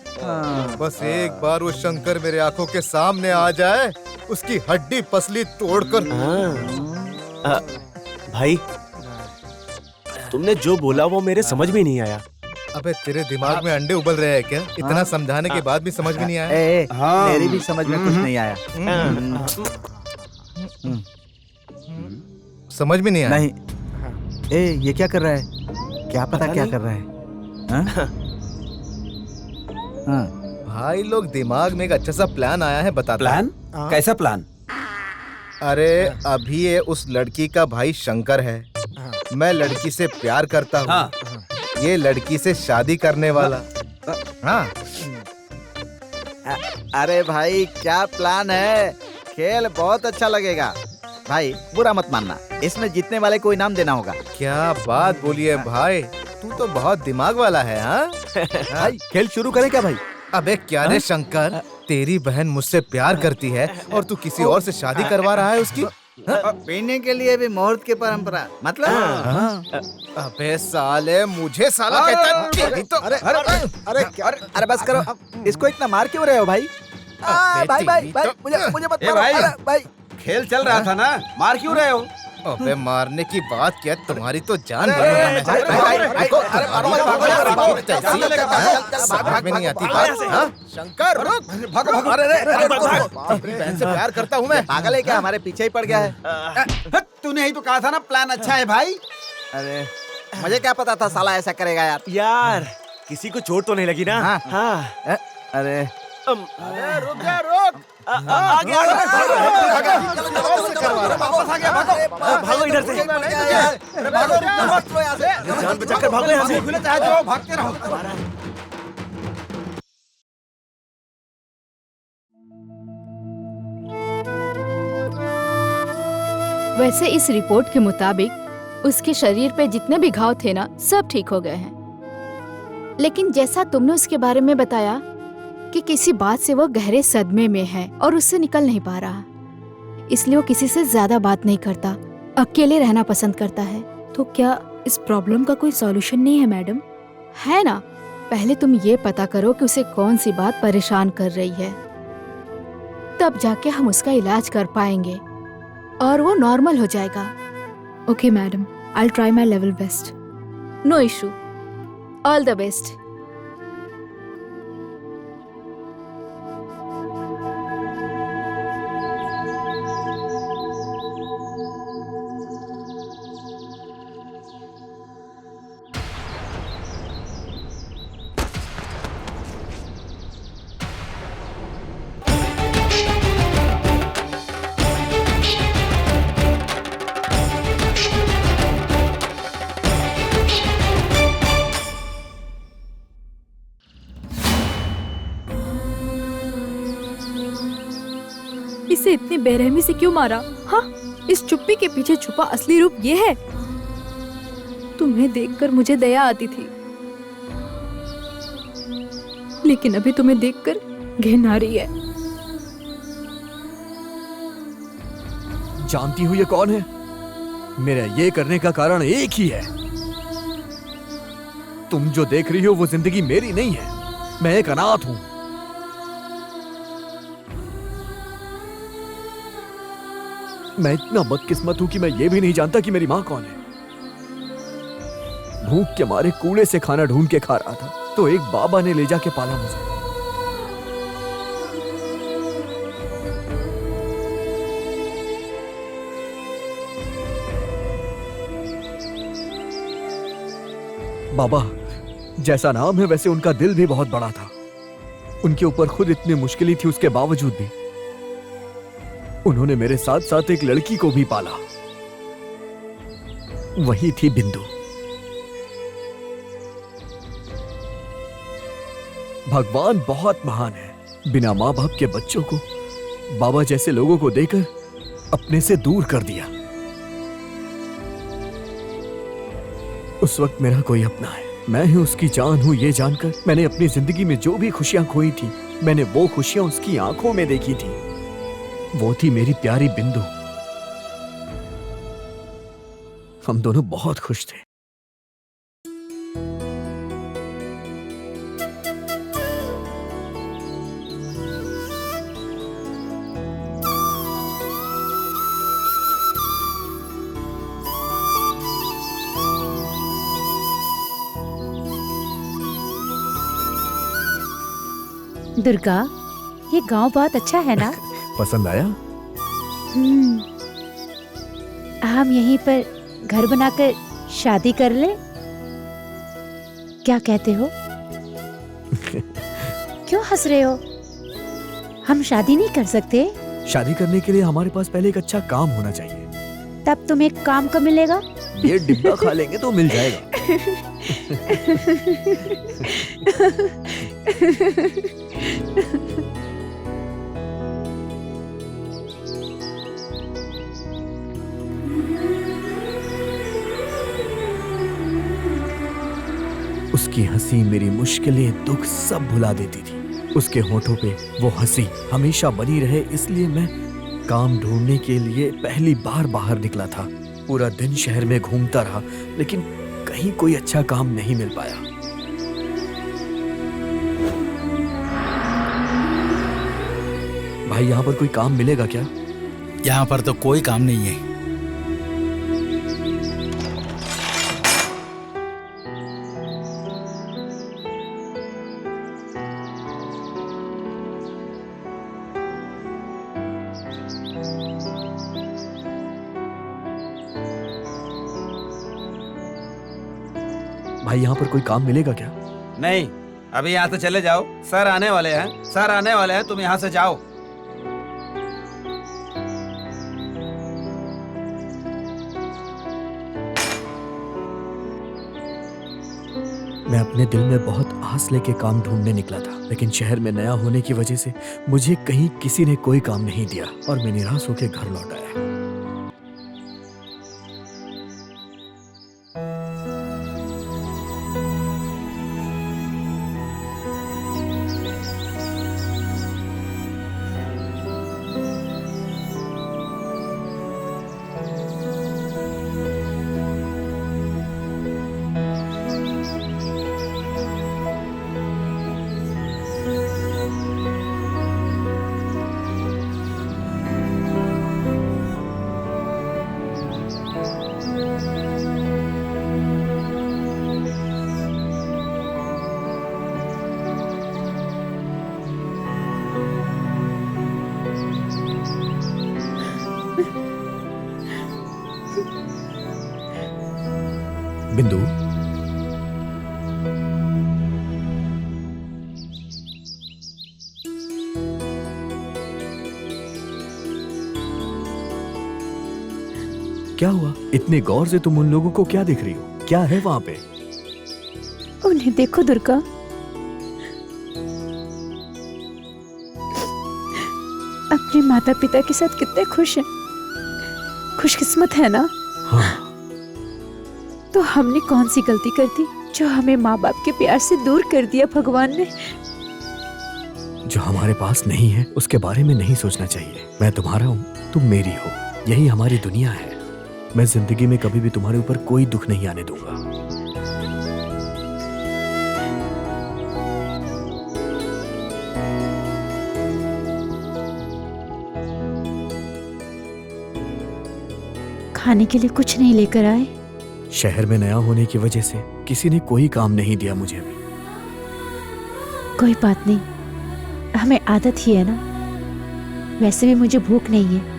बस एक बार वो शंकर मेरे आंखों के सामने आ जाए, उसकी हड्डी पसली तोड़कर। भाई, तुमने जो बोला वो मेरे समझ में नहीं आया। अबे तेरे दिमाग में अंडे उबल रहे हैं क्या? इतना समझाने के बाद भी समझ में नहीं आया? मेरी भी समझ में कुछ नहीं आया। समझ में नहीं आया? नहीं। ए ये क्या कर रहा है? क्या पता क्या नहीं। कर रहा है? हाँ? भाई लोग दिमाग में एक अच्छा सा प्लान आया है, बताता प्लान? कैसा प्लान? अरे अभी ये उस लड़की का भाई शंकर है, मैं लड़की से प्यार करता हूँ, हाँ। ये लड़की से शादी करने वाला। हाँ अरे भाई क्या प्लान है? खेल बहुत अच्छा लगेगा भाई, बुरा मत मानना, इसमें जीतने वाले को इनाम देना होगा। क्या बात बोलिए भाई, तू तो बहुत दिमाग वाला है। हाँ भाई खेल शुरू करें क्या भाई? अबे क्या रे शंकर, तेरी बहन मुझसे प्यार करती है और तू किसी और से शादी करवा रहा है उसकी? पीने के लिए भी मुहूर्त की परंपरा, मतलब अबे साले, मुझे साला कहता है? तेरी तो अरे बस करो, इसको इतना मार क्यों रहे हो भाई? भाई भाई भाई मुझे मत मारो। भाई। अरे, भाई खेल चल रहा था ना, मार क्यों रहे हो? अबे मारने की बात क्या, तुम्हारी तो जान भाई, भाई, भाई, समझ में नहीं आती बात। हाँ? शंकर रुक, अपनी बहन से प्यार करता हूँ मैं। पागल है क्या? हमारे पीछे ही पड़ गया है। तूने ही तो कहा था ना प्लान अच्छा है भाई। अरे मुझे क्या पता था साला ऐसा करेगा यार। यार किसी को चोट तो नहीं लगी ना? हाँ। अरे रुक जा, रुक। आ गया, भागो इधर से, जान बचाकर भागो यहाँ से। भागते रहो। वैसे इस रिपोर्ट के मुताबिक उसके शरीर पे जितने भी घाव थे ना, सब ठीक हो गए हैं। लेकिन जैसा तुमने उसके बारे में बताया कि किसी बात से वो गहरे सदमे में है और उससे निकल नहीं पा रहा, इसलिए वो किसी से ज्यादा बात नहीं करता, अकेले रहना पसंद करता है। तो क्या इस प्रॉब्लम का कोई सॉल्यूशन नहीं है मैडम? है ना? पहले तुम ये पता करो कि उसे कौन सी बात परेशान कर रही है, तब जाके हम उसका इलाज कर पाएंगे और वो नॉर्मल हो जाएगा। Okay madam, I will try my level best. No issue, all the best. इसे इतनी बेरहमी से क्यों मारा? हाँ, इस चुप्पी के पीछे छुपा असली रूप ये है। तुम्हें देखकर मुझे दया आती थी, लेकिन अभी तुम्हें देखकर घिन आ रही है। जानती हो ये कौन है? मेरा ये करने का कारण एक ही है। तुम जो देख रही हो वो जिंदगी मेरी नहीं है, मैं एक अनाथ हूं। मैं इतना बदकिस्मत हूं कि मैं ये भी नहीं जानता कि मेरी माँ कौन है। भूख के मारे कूड़े से खाना ढूंढ के खा रहा था, तो एक बाबा ने ले जाके पाला मुझे। बाबा जैसा नाम है वैसे उनका दिल भी बहुत बड़ा था। उनके ऊपर खुद इतनी मुश्किलें थी, उसके बावजूद भी उन्होंने मेरे साथ साथ एक लड़की को भी पाला। वही थी बिंदु। भगवान बहुत महान है। बिना मां बाप के बच्चों को बाबा जैसे लोगों को देकर अपने से दूर कर दिया। उस वक्त मेरा कोई अपना है, मैं ही उसकी जान हूं, ये जानकर मैंने अपनी जिंदगी में जो भी खुशियां खोई थी, मैंने वो खुशियां उसकी आंखों में देखी थी। वो थी मेरी प्यारी बिंदु। हम दोनों बहुत खुश थे। दुर्गा, ये गांव बहुत अच्छा है ना? पसंद आया? हम यहीं पर घर बनाकर शादी कर ले? क्या कहते हो? क्यों हंस रहे हो? हम शादी नहीं कर सकते? शादी करने के लिए हमारे पास पहले एक अच्छा काम होना चाहिए। तब तुम्हें काम कब मिलेगा? ये डिब्बा खा लेंगे तो मिल जाएगा। उसकी हंसी मेरी मुश्किलें, दुख सब भुला देती थी। उसके होठों पे वो हंसी हमेशा बनी रहे, इसलिए मैं काम ढूंढने के लिए पहली बार बाहर निकला था। पूरा दिन शहर में घूमता रहा, लेकिन कहीं कोई अच्छा काम नहीं मिल पाया। भाई, यहाँ पर कोई काम मिलेगा क्या? यहाँ पर तो कोई काम नहीं है। भाई, यहाँ पर कोई काम मिलेगा क्या? नहीं, अभी यहाँ से चले जाओ। सर आने वाले हैं, सर आने वाले हैं, तुम यहाँ से जाओ। मैं अपने दिल में बहुत आस लेके काम ढूंढने निकला था, लेकिन शहर में नया होने की वजह से मुझे कहीं किसी ने कोई काम नहीं दिया और मैं निराश होकर घर लौट आया। बिंदु, क्या हुआ? इतने गौर से तुम उन लोगों को क्या देख रही हो? क्या है वहां पे? उन्हें देखो दुर्गा, अपने माता पिता के साथ कितने खुश हैं। खुशकिस्मत है ना? हाँ। तो हमने कौन सी गलती कर दी जो हमें माँ बाप के प्यार से दूर कर दिया भगवान ने? जो हमारे पास नहीं है उसके बारे में नहीं सोचना चाहिए। मैं तुम्हारा हूँ, तुम मेरी हो, यही हमारी दुनिया है। मैं जिंदगी में कभी भी तुम्हारे ऊपर कोई दुख नहीं आने दूंगा। खाने के लिए कुछ नहीं लेकर आए? शहर में नया होने की वजह से किसी ने कोई काम नहीं दिया मुझे अभी। कोई बात नहीं, हमें आदत ही है ना। वैसे भी मुझे भूख नहीं है।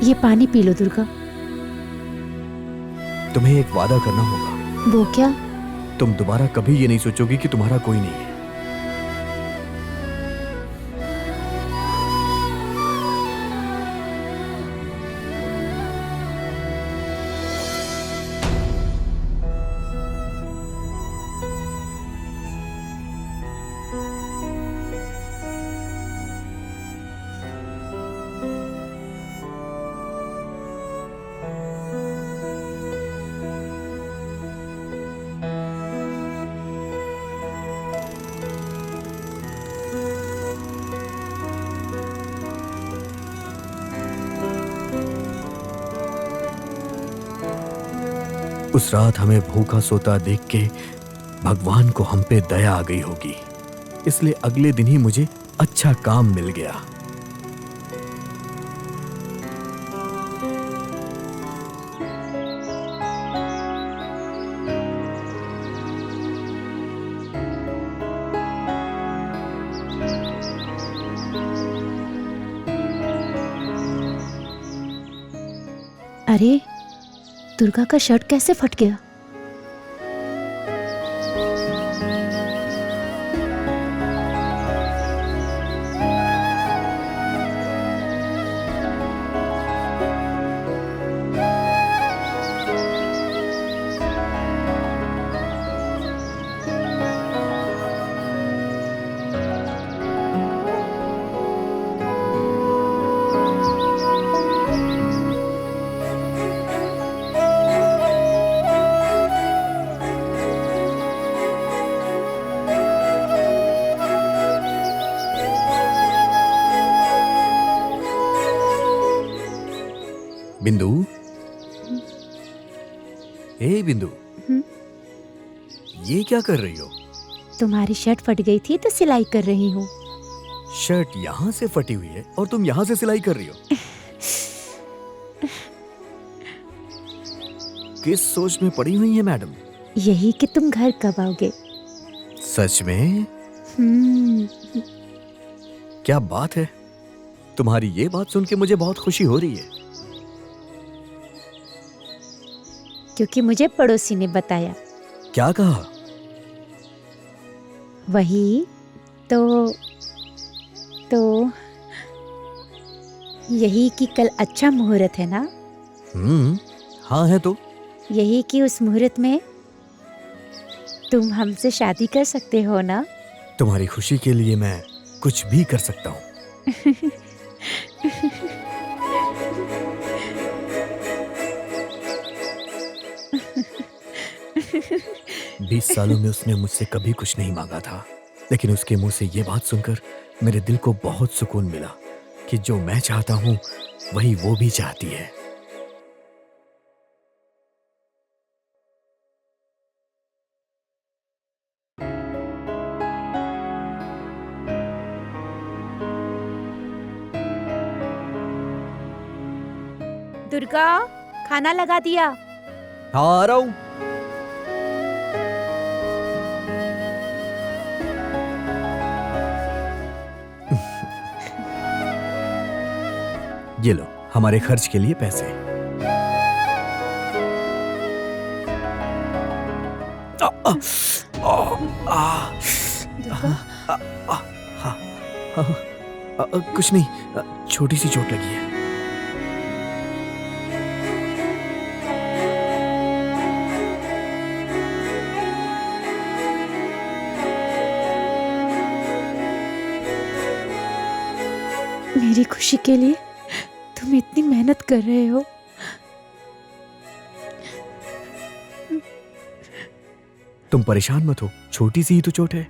ये पानी पी लो दुर्गा। तुम्हें एक वादा करना होगा। वो क्या? तुम दोबारा कभी ये नहीं सोचोगी कि तुम्हारा कोई नहीं है। उस रात हमें भूखा सोता देख के भगवान को हम पे दया आ गई होगी, इसलिए अगले दिन ही मुझे अच्छा काम मिल गया। अरे दुर्गा का शर्ट कैसे फट गया? बिंदु, ए बिंदु, ये क्या कर रही हो? तुम्हारी शर्ट फट गई थी तो सिलाई कर रही हूँ। शर्ट यहाँ से फटी हुई है और तुम यहाँ से सिलाई कर रही हो? किस सोच में पड़ी हुई है मैडम? यही कि तुम घर कब आओगे। सच में? क्या बात है, तुम्हारी ये बात सुन के मुझे बहुत खुशी हो रही है। क्योंकि मुझे पड़ोसी ने बताया। क्या कहा? वही तो यही कि कल अच्छा मुहूर्त है ना। हाँ है तो। यही कि उस मुहूर्त में तुम हमसे शादी कर सकते हो ना। तुम्हारी खुशी के लिए मैं कुछ भी कर सकता हूँ। 20 सालों में उसने मुझसे कभी कुछ नहीं मांगा था, लेकिन उसके मुंह से ये बात सुनकर मेरे दिल को बहुत सुकून मिला कि जो मैं चाहता हूँ वही वो भी चाहती है। दुर्गा, खाना लगा दिया। हाँ आ रहा हूँ। ये लो हमारे खर्च के लिए पैसे। कुछ नहीं, छोटी सी चोट लगी है। मेरी खुशी के लिए तुम इतनी मेहनत कर रहे हो। तुम परेशान मत हो, छोटी सी ही तो चोट है।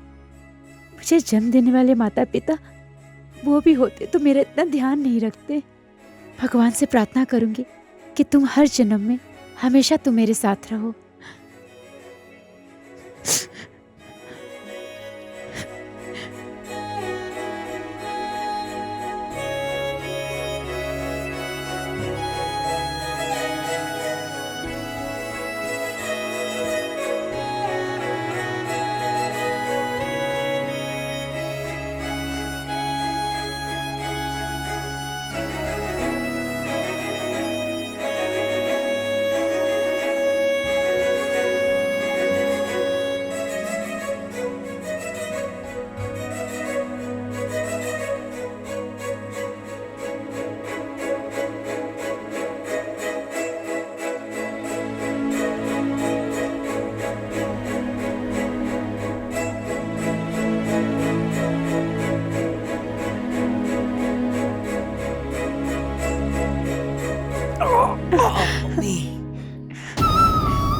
मुझे जन्म देने वाले माता पिता वो भी होते तो मेरा इतना ध्यान नहीं रखते। भगवान से प्रार्थना करूंगी कि तुम हर जन्म में हमेशा तुम मेरे साथ रहो।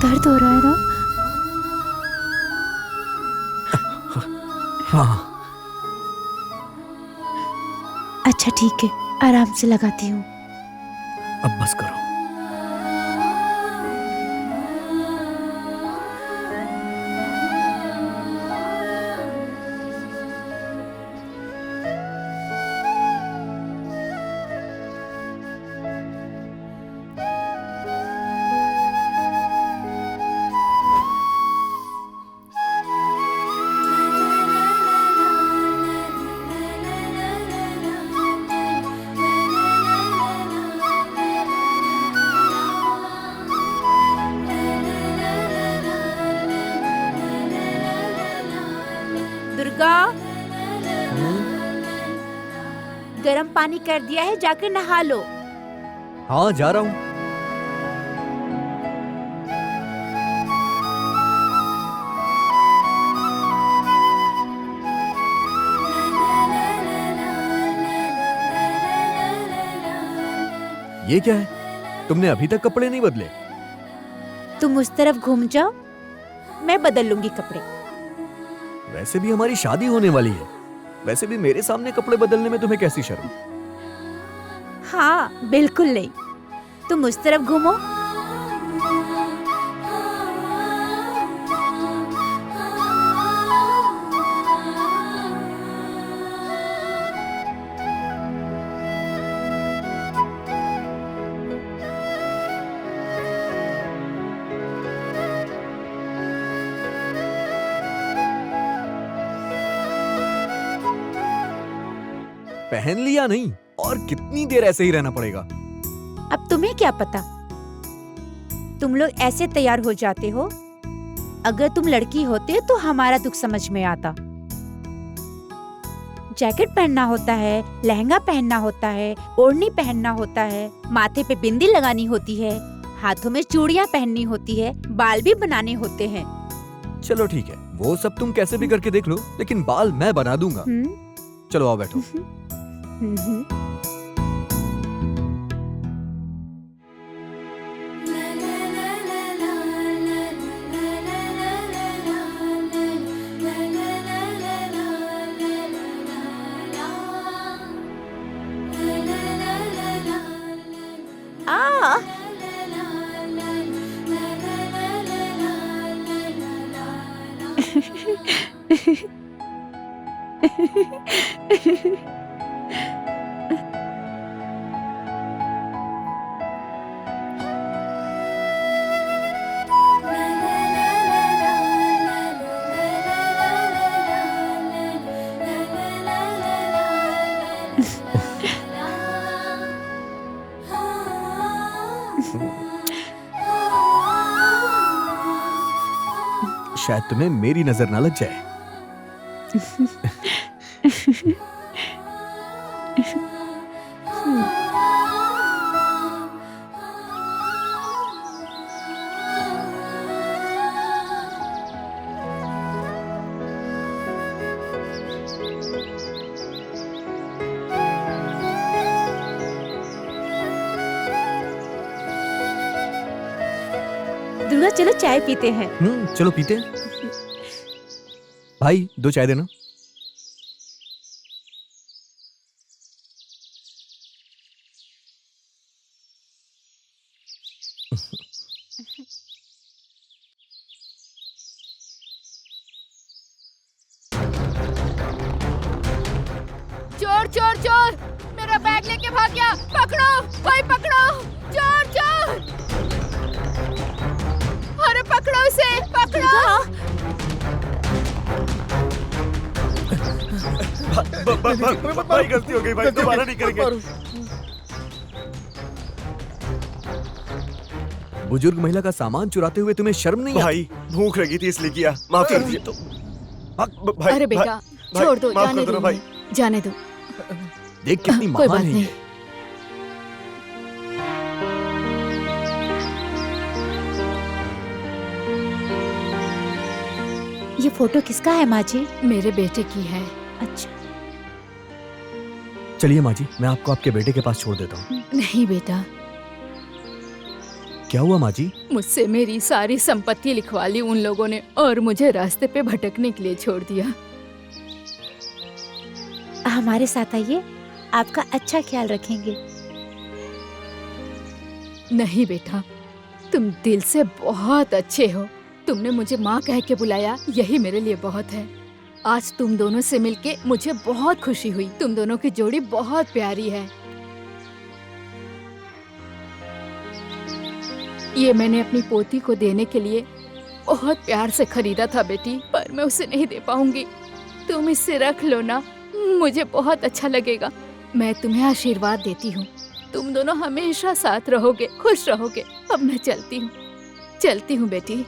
दर्द हो रहा है ना? हाँ। अच्छा ठीक है, आराम से लगाती हूँ। अब बस करो। दुर्गा, गरम पानी कर दिया है, जाकर नहा लो। हाँ जा रहा हूँ। ये क्या है? तुमने अभी तक कपड़े नहीं बदले? तुम उस तरफ घूम जाओ, मैं बदल लूंगी कपड़े। वैसे भी हमारी शादी होने वाली है, वैसे भी मेरे सामने कपड़े बदलने में तुम्हें कैसी शर्म? हाँ बिल्कुल नहीं, तुम उस तरफ घूमो। पहन लिया नहीं, और कितनी देर ऐसे ही रहना पड़ेगा? अब तुम्हें क्या पता, तुम लोग ऐसे तैयार हो जाते हो। अगर तुम लड़की होते तो हमारा दुख समझ में आता। जैकेट पहनना होता है, लहंगा पहनना होता है, ओढ़नी पहनना होता है, माथे पे बिंदी लगानी होती है, हाथों में चूड़ियां पहननी होती है, बाल भी बनाने होते हैं। चलो ठीक है, वो सब तुम कैसे भी करके देख लो, लेकिन बाल मैं बना दूंगा। चलो आओ बैठो। शायद तुम्हें मेरी नजर ना लग जाए। दुर्गा चलो चाय पीते हैं। चलो पीते हैं। भाई 2 चाय देना। चोर चोर चोर, मेरा बैग लेके भाग गया, पकड़ो, कोई पकड़ो, चोर चोर, अरे पकड़ो उसे, पकड़ो। भाई गलती हो गई भाई, दोबारा नहीं करेंगे। बुजुर्ग महिला का सामान चुराते हुए तुम्हें शर्म नहीं भाई भूख लगी थी इसलिए किया, माफ कर दीजिए। तो भाई, अरे बेटा छोड़ दो, जाने दो भाई, जाने दो। देख कितनी कोई बात महान है। नहीं। ये फोटो किसका है माँ जी? मेरे बेटे की है। अच्छा चलिए माँ जी, मैं आपको आपके बेटे के पास छोड़ देता हूँ। नहीं बेटा, क्या हुआ माँ जी? मुझसे मेरी सारी संपत्ति लिखवा ली उन लोगों ने और मुझे रास्ते पे भटकने के लिए छोड़ दिया। हमारे साथ आइए, आपका अच्छा ख्याल रखेंगे। नहीं बेटा, तुम दिल से बहुत अच्छे हो। तुमने मुझे माँ कह के बुलाया, यही मेरे लिए बहुत है। आज तुम दोनों से मिलके मुझे बहुत खुशी हुई। तुम दोनों की जोड़ी बहुत प्यारी है। ये मैंने अपनी पोती को देने के लिए बहुत प्यार से खरीदा था बेटी, पर मैं उसे नहीं दे पाऊंगी। तुम इसे रख लो ना, मुझे बहुत अच्छा लगेगा। मैं तुम्हें आशीर्वाद देती हूँ, तुम दोनों हमेशा साथ रहोगे, खुश रहोगे। अब मैं चलती हूँ बेटी।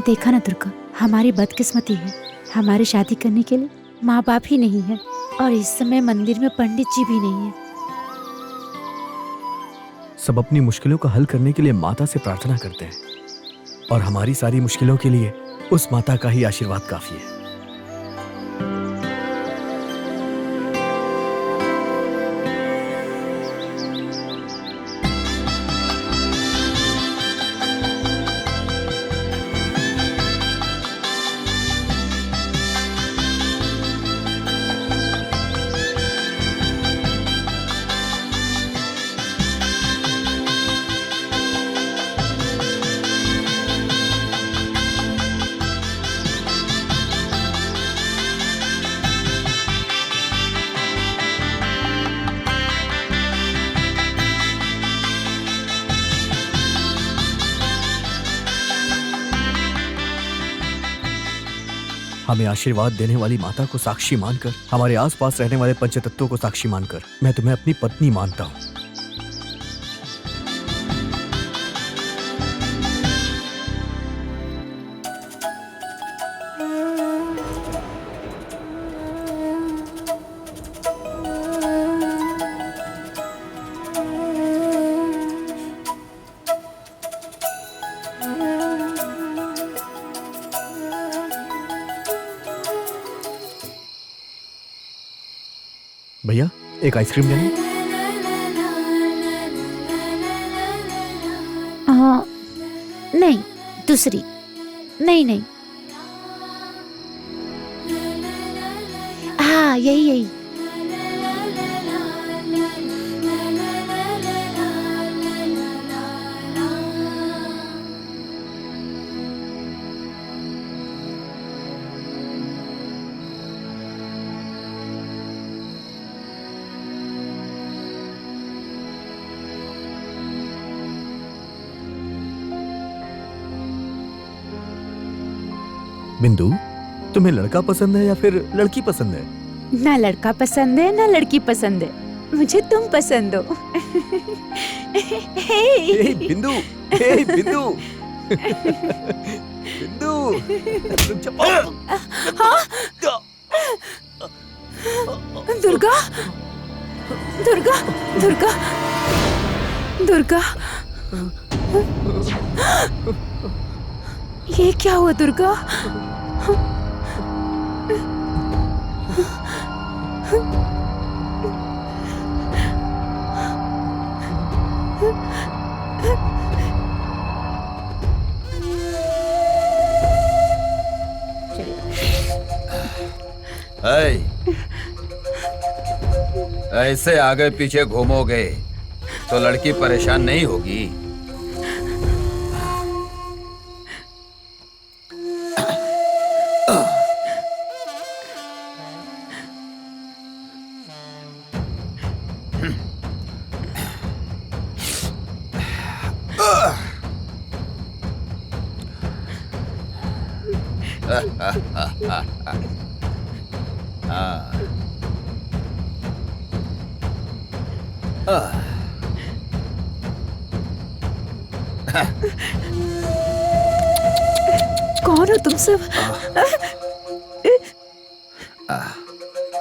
देखा ना दुर्गा, हमारी बदकिस्मती है, हमारी शादी करने के लिए माँ बाप ही नहीं है और इस समय मंदिर में पंडित जी भी नहीं है। सब अपनी मुश्किलों का हल करने के लिए माता से प्रार्थना करते हैं और हमारी सारी मुश्किलों के लिए उस माता का ही आशीर्वाद काफी है। हमें आशीर्वाद देने वाली माता को साक्षी मानकर, हमारे आसपास रहने वाले पंचतत्वों को साक्षी मानकर, मैं तुम्हें अपनी पत्नी मानता हूं। भैया एक आइसक्रीम लेना। नहीं, दूसरी। नहीं नहीं, हाँ यही यही। बिंदु, तुम्हें लड़का पसंद है या फिर लड़की पसंद है? ना लड़का पसंद है ना लड़की पसंद है, मुझे तुम पसंद हो। हे बिंदु, हे बिंदु, बिंदु। हाँ? दुर्गा, दुर्गा, दुर्गा, दुर्गा, ये क्या हुआ दुर्गा? ऐसे आगे पीछे घूमोगे तो लड़की परेशान नहीं होगी। कौन हो तुम सब?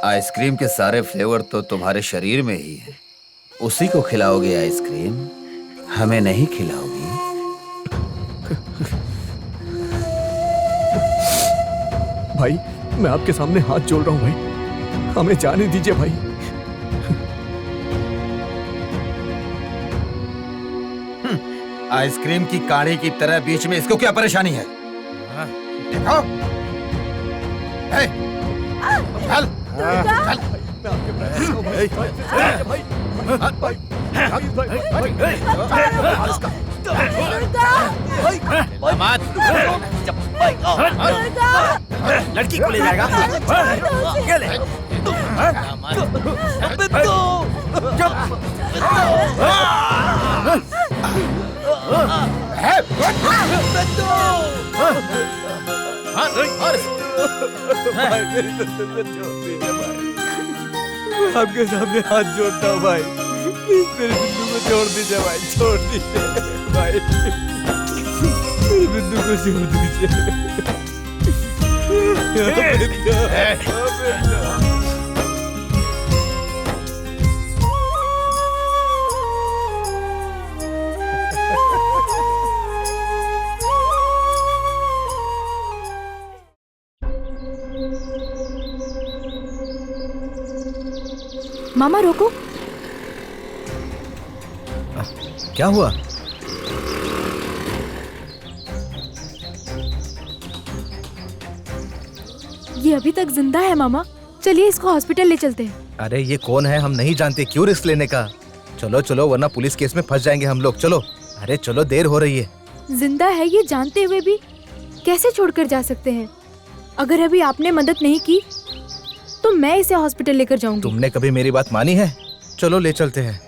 आइसक्रीम के सारे फ्लेवर तो तुम्हारे शरीर में ही है। उसी को खिलाओगे आइसक्रीम, हमें नहीं खिलाओगी। भाई मैं आपके सामने हाथ जोड़ रहा हूं भाई, हमें जाने दीजिए भाई। आइसक्रीम की काढ़ी की तरह बीच में इसको क्या परेशानी है? देखो, चल, लड़की को ले जाएगा। आपके सामने हाथ जोड़ता हूँ भाई, मेरे बिंदु को छोड़ दीजिए भाई, छोड़ दीजिए भाई। बिंदु को छोड़ दीजिए। मामा रोको। क्या हुआ? ये अभी तक जिंदा है मामा, चलिए इसको हॉस्पिटल ले चलते हैं। अरे ये कौन है हम नहीं जानते, क्यों रिस्क लेने का? चलो चलो वरना पुलिस केस में फंस जाएंगे हम लोग। चलो अरे चलो, देर हो रही है। जिंदा है ये जानते हुए भी कैसे छोड़कर जा सकते हैं? अगर अभी आपने मदद नहीं की तो मैं इसे हॉस्पिटल लेकर जाऊंगी। तुमने कभी मेरी बात मानी है? चलो ले चलते हैं।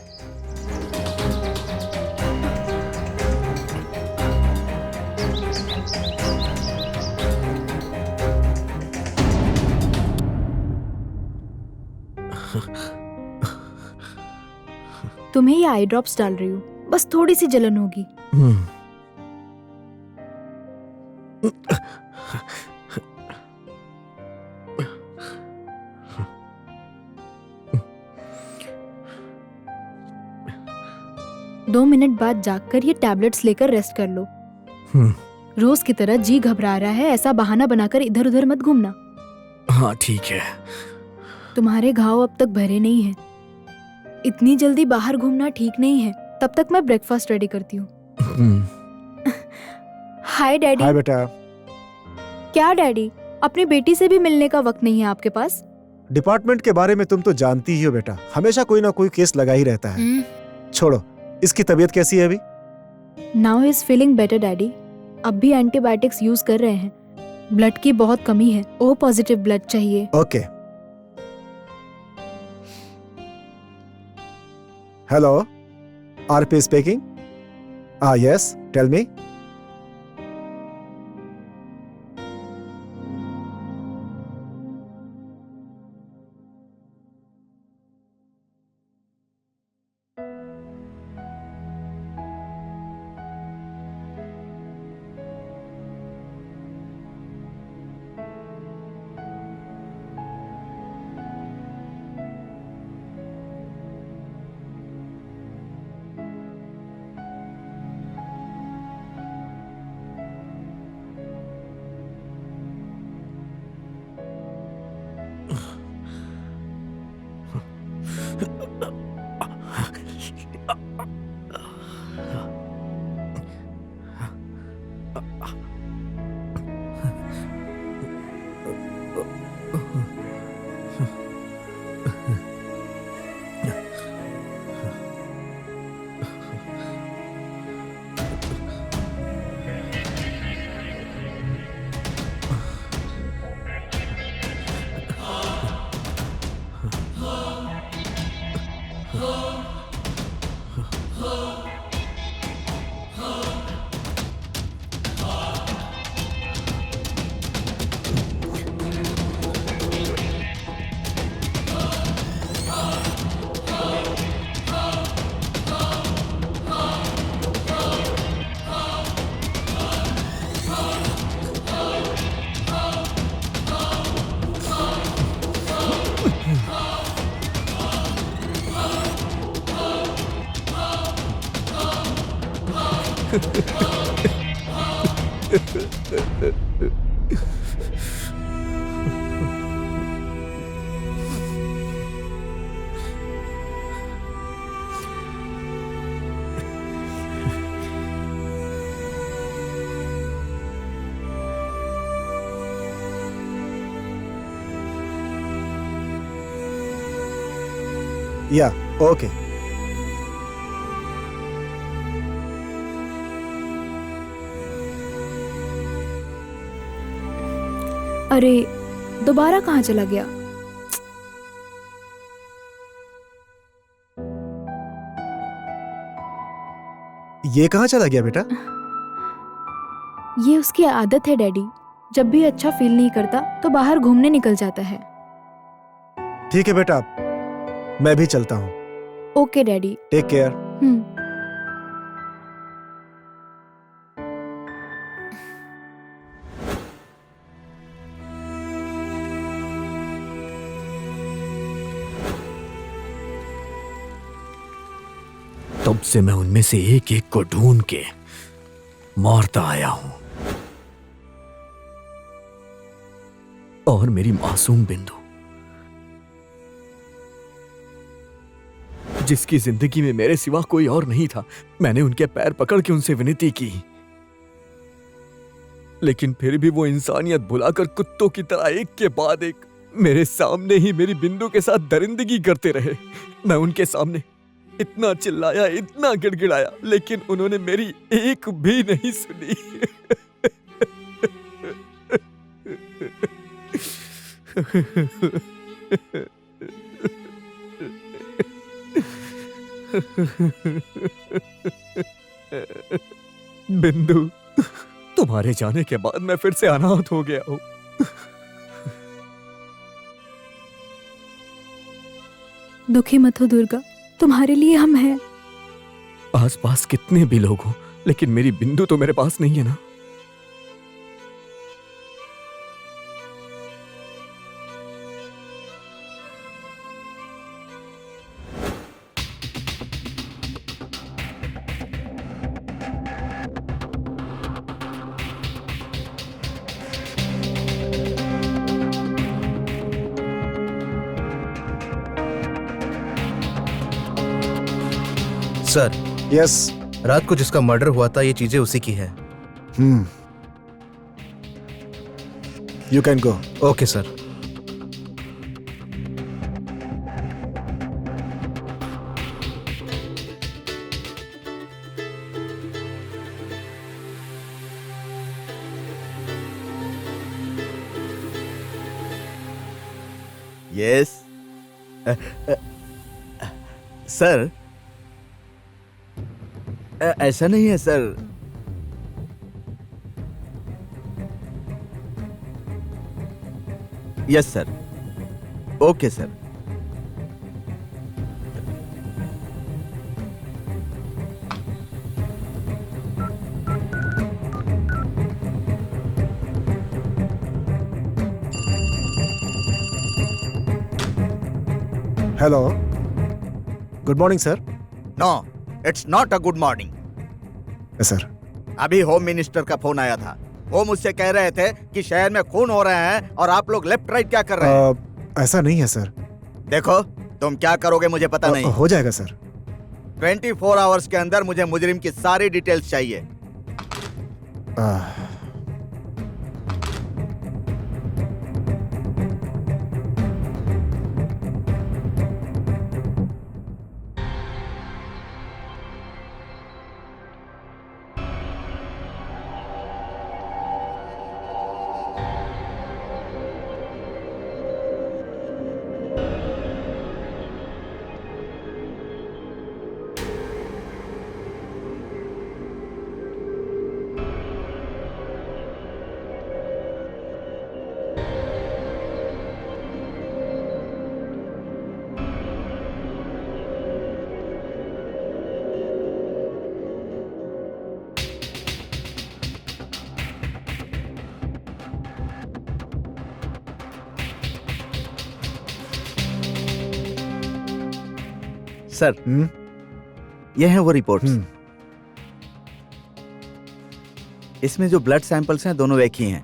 तुम्हें ये आई ड्रॉप्स डाल रही हूँ, बस थोड़ी सी जलन होगी। दो मिनट बाद जागकर ये टैबलेट्स लेकर रेस्ट कर लो। रोज की तरह जी घबरा रहा है ऐसा बहाना बनाकर इधर उधर मत घूमना। हाँ ठीक है। तुम्हारे घाव अब तक भरे नहीं हैं। इतनी जल्दी बाहर घूमना ठीक नहीं है। तब तक मैं ब्रेकफास्ट रेडी करती हूँ। हाय डैडी। हाय बेटा। क्या डैडी, अपनी बेटी से भी मिलने का वक्त नहीं है आपके पास? डिपार्टमेंट के बारे में तुम तो जानती ही हो बेटा, हमेशा कोई ना कोई केस लगा ही रहता है। छोड़ो, इसकी तबीयत कैसी है अभी? Now is feeling better daddy. अब भी एंटीबायोटिक्स यूज कर रहे हैं। ब्लड की बहुत कमी है, ओ पॉजिटिव ब्लड चाहिए। Okay. Hello, RP speaking. Yes, tell me. Yeah okay. अरे दोबारा कहाँ चला गया? ये कहाँ चला गया बेटा? ये उसकी आदत है डैडी, जब भी अच्छा फील नहीं करता तो बाहर घूमने निकल जाता है। ठीक है बेटा, मैं भी चलता हूँ। Okay daddy. Take care. तब से मैं उनमें से एक एक को ढूंढ के मारता आया हूं। और मेरी मासूम बिंदु, जिसकी जिंदगी में मेरे सिवा कोई और नहीं था, मैंने उनके पैर पकड़ के उनसे विनती की, लेकिन फिर भी वो इंसानियत भुलाकर कुत्तों की तरह एक के बाद एक मेरे सामने ही मेरी बिंदु के साथ दरिंदगी करते रहे। मैं उनके सामने इतना चिल्लाया, इतना गिड़गिड़ाया, लेकिन उन्होंने मेरी एक भी नहीं सुनी। बिंदु, तुम्हारे जाने के बाद मैं फिर से अनाथ हो गया हूं। दुखी मत हो दुर्गा, तुम्हारे लिए हम हैं। आसपास कितने भी लोग हों, लेकिन मेरी बिंदु तो मेरे पास नहीं है ना। सर, यस, रात को जिसका मर्डर हुआ था ये चीजें उसी की है। You can go. Okay sir. Yes sir, ऐसा नहीं है sir. Yes sir. Okay sir. Hello, good morning sir. No, it's not a good morning. Sir, अभी होम मिनिस्टर का फोन आया था। वो मुझसे कह रहे थे कि शहर में खून हो रहे हैं और आप लोग लेफ्ट राइट क्या कर रहे हैं। ऐसा नहीं है सर। देखो, तुम क्या करोगे मुझे पता नहीं। हो जाएगा सर। 24 आवर्स के अंदर मुझे मुजरिम की सारी डिटेल्स चाहिए। सर, ये हैं वो रिपोर्ट्स। इसमें जो ब्लड सैंपल्स हैं दोनों एक ही हैं।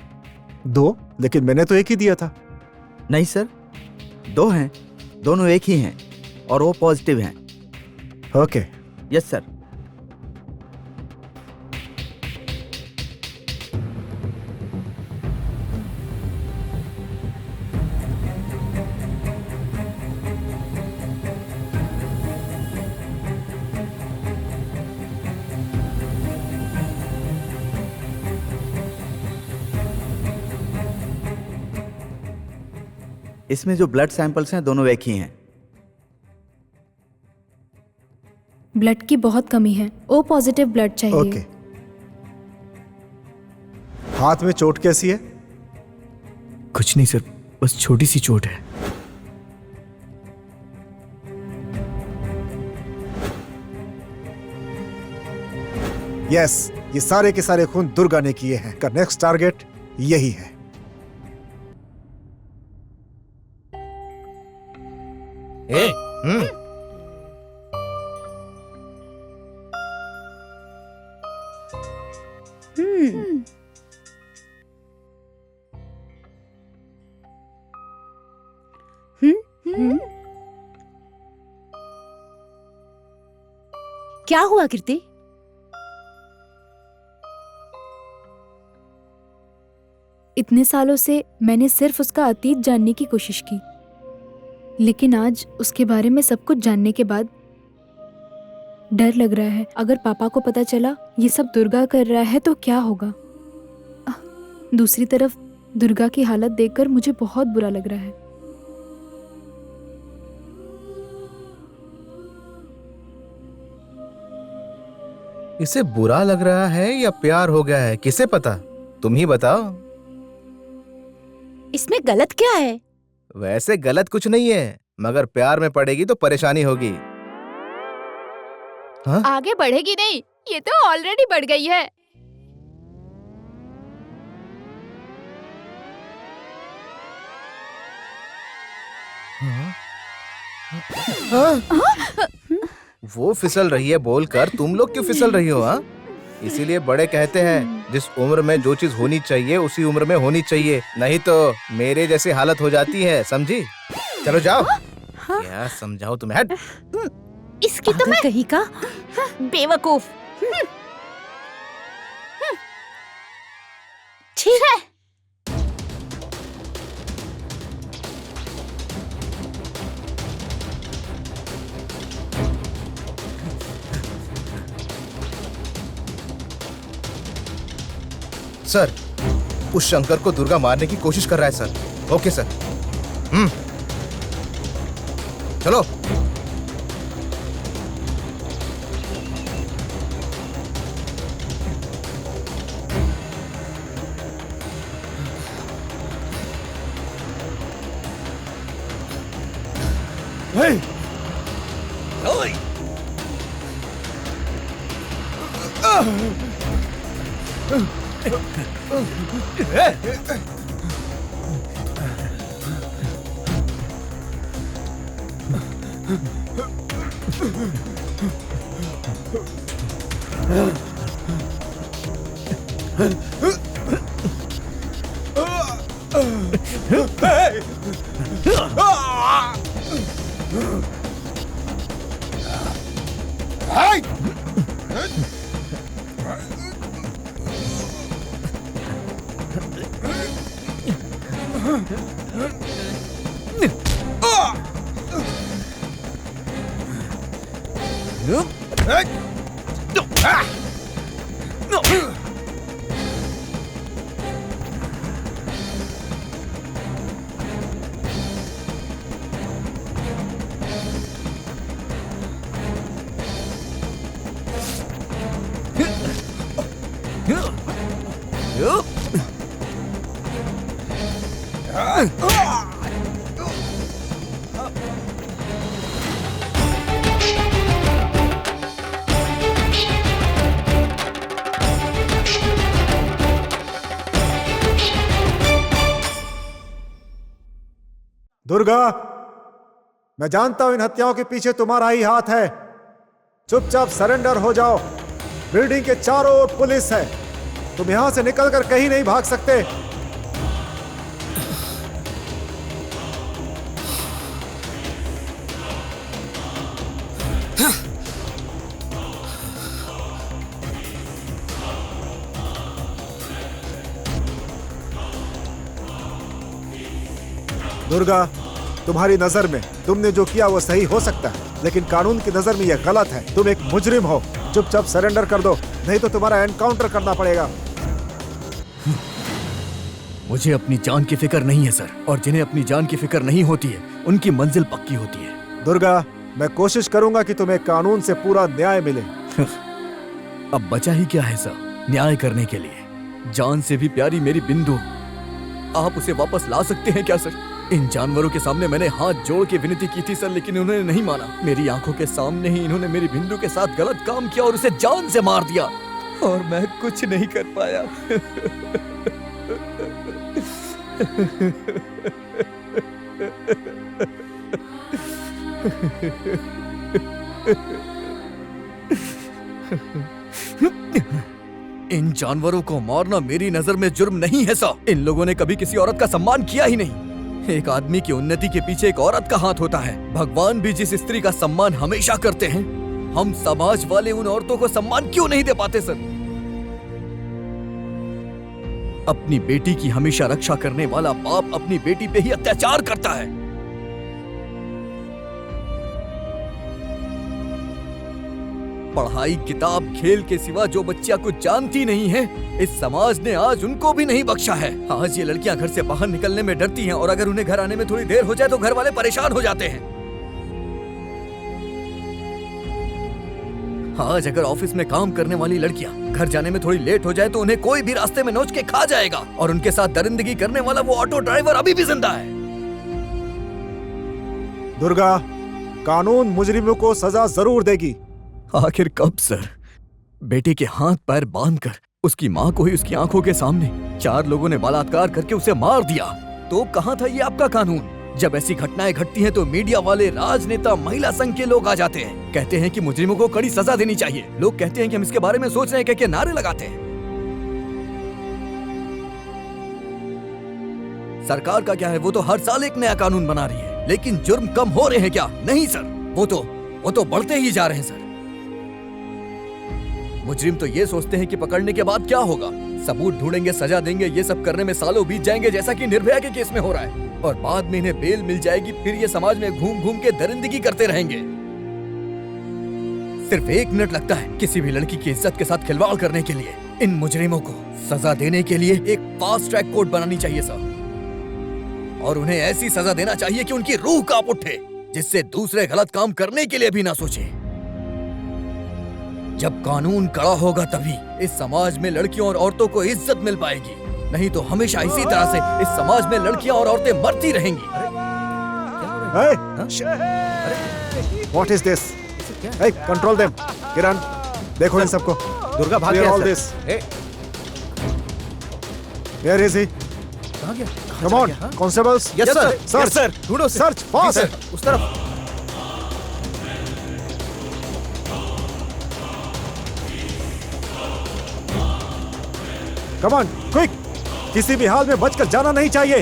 दो? लेकिन मैंने तो एक ही दिया था। नहीं सर, दो हैं, दोनों एक ही हैं और वो पॉजिटिव हैं। ओके। Yes sir. इसमें जो ब्लड सैंपल्स हैं दोनों एक ही हैं। ब्लड की बहुत कमी है, ओ पॉजिटिव ब्लड चाहिए। ओके। हाथ में चोट कैसी है? कुछ नहीं सर, बस छोटी सी चोट है। यस, ये सारे के सारे खून दुर्गा ने किए हैं। का नेक्स्ट टारगेट यही है। क्या हुआ कीर्ति? इतने सालों से मैंने सिर्फ उसका अतीत जानने की कोशिश की, लेकिन आज उसके बारे में सब कुछ जानने के बाद डर लग रहा है। अगर पापा को पता चला ये सब दुर्गा कर रहा है तो क्या होगा? दूसरी तरफ दुर्गा की हालत देखकर मुझे बहुत बुरा लग रहा है। इसे बुरा लग रहा है या प्यार हो गया है, किसे पता? तुम ही बताओ। इसमें गलत क्या है? वैसे गलत कुछ नहीं है, मगर प्यार में पड़ेगी तो परेशानी होगी। हाँ? आगे बढ़ेगी नहीं, ये तो ऑलरेडी बढ़ गई है। वो फिसल रही है बोलकर तुम लोग क्यों फिसल रही हो? हाँ, इसीलिए बड़े कहते हैं जिस उम्र में जो चीज होनी चाहिए उसी उम्र में होनी चाहिए, नहीं तो मेरे जैसी हालत हो जाती है, समझी? चलो जाओ। क्या समझाओ तुम्हें? हट। इसकी तो मैं कहीं का बेवकूफ। ठीक है। सर, उस शंकर को दुर्गा मारने की कोशिश कर रहा है सर। Okay sir. चलो। Hey! दुर्गा, मैं जानता हूं इन हत्याओं के पीछे तुम्हारा ही हाथ है। चुपचाप सरेंडर हो जाओ। बिल्डिंग के चारों ओर पुलिस है, तुम यहां से निकलकर कहीं नहीं भाग सकते। दुर्गा, तुम्हारी नजर में तुमने जो किया वो सही हो सकता है, लेकिन कानून की नजर में यह गलत है। तुम एक मुजरिम हो। चुपचाप सरेंडर कर दो, नहीं तो तुम्हारा एनकाउंटर करना पड़ेगा। मुझे अपनी जान की फिक्र नहीं है सर, और जिन्हें अपनी जान की फिक्र नहीं होती है उनकी मंजिल पक्की होती है। दुर्गा, मैं कोशिश करूंगा कि तुम्हें कानून से पूरा न्याय मिले। अब बचा ही क्या है सर न्याय करने के लिए? जान से भी प्यारी मेरी बिंदु, आप उसे वापस ला सकते हैं क्या सर? इन जानवरों के सामने मैंने हाथ जोड़ के विनती की थी सर, लेकिन उन्होंने नहीं माना। मेरी आंखों के सामने ही इन्होंने मेरी बिंदु के साथ गलत काम किया और उसे जान से मार दिया, और मैं कुछ नहीं कर पाया। इन जानवरों को मारना मेरी नजर में जुर्म नहीं है सर। इन लोगों ने कभी किसी औरत का सम्मान किया ही नहीं। एक आदमी की उन्नति के पीछे एक औरत का हाथ होता है। भगवान भी जिस स्त्री का सम्मान हमेशा करते हैं हम समाज वाले उन औरतों को सम्मान क्यों नहीं दे पाते सर? अपनी बेटी की हमेशा रक्षा करने वाला बाप अपनी बेटी पे ही अत्याचार करता है। पढ़ाई, किताब, खेल के सिवा जो बच्चियां कुछ जानती नहीं है, इस समाज ने आज उनको भी नहीं बख्शा है। आज ये लड़कियां घर से बाहर निकलने में डरती हैं और अगर उन्हें घर आने में थोड़ी देर हो जाए तो घर वाले परेशान हो जाते हैं। आज अगर ऑफिस में काम करने वाली लड़कियां घर जाने में थोड़ी लेट हो जाए तो उन्हें कोई भी रास्ते में नोच के खा जाएगा और उनके साथ दरिंदगी करने वाला वो ऑटो ड्राइवर अभी भी जिंदा है। दुर्गा, कानून मुजरिमों को सजा जरूर देगी। आखिर कब सर? बेटे के हाथ पैर बांधकर उसकी माँ को ही उसकी आंखों के सामने 4 लोगों ने बलात्कार करके उसे मार दिया, तो कहाँ था ये आपका कानून? जब ऐसी घटनाएं घटती हैं तो मीडिया वाले, राजनेता, महिला संघ के लोग आ जाते हैं, कहते हैं कि मुजरिमों को कड़ी सजा देनी चाहिए। लोग कहते हैं कि हम इसके बारे में सोच रहे हैं, कह के नारे लगाते हैं। सरकार का क्या है, वो तो हर साल एक नया कानून बना रही है, लेकिन जुर्म कम हो रहे हैं क्या? नहीं सर, वो तो बढ़ते ही जा रहे हैं सर। मुजरिम तो ये सोचते हैं कि पकड़ने के बाद क्या होगा, सबूत ढूंढेंगे, सजा देंगे, ये सब करने में सालों बीत जाएंगे, जैसा कि निर्भया के केस में हो रहा है, और बाद में इन्हें बेल मिल जाएगी, फिर ये समाज में घूम घूम के दरिंदगी करते रहेंगे। सिर्फ 1 मिनट लगता है किसी भी लड़की की इज्जत के साथ खिलवाड़ करने के लिए। इन मुजरिमों को सजा देने के लिए एक फास्ट ट्रैक कोर्ट बनानी चाहिए सर, और उन्हें ऐसी सजा देना चाहिए कि उनकी रूह कांप उठे, जिससे दूसरे गलत काम करने के लिए भी ना सोचे। जब कानून कड़ा होगा तभी इस समाज में लड़कियों और औरतों को इज्जत मिल पाएगी, नहीं तो हमेशा इसी तरह से इस समाज में लड़कियां और औरतें मरती रहेंगी। What is this? Hey, control them. किरण, देखो इन सबको। दुर्गा भाग Clear गया all sir. this. Where is he? कहाँ गया? Come on, constables. Yes, sir. Search. Yes, sir. ढूंढो उसे। Search जी, fast. sir. उस तरफ। Come on, quick. किसी भी हाल में बचकर जाना नहीं चाहिए।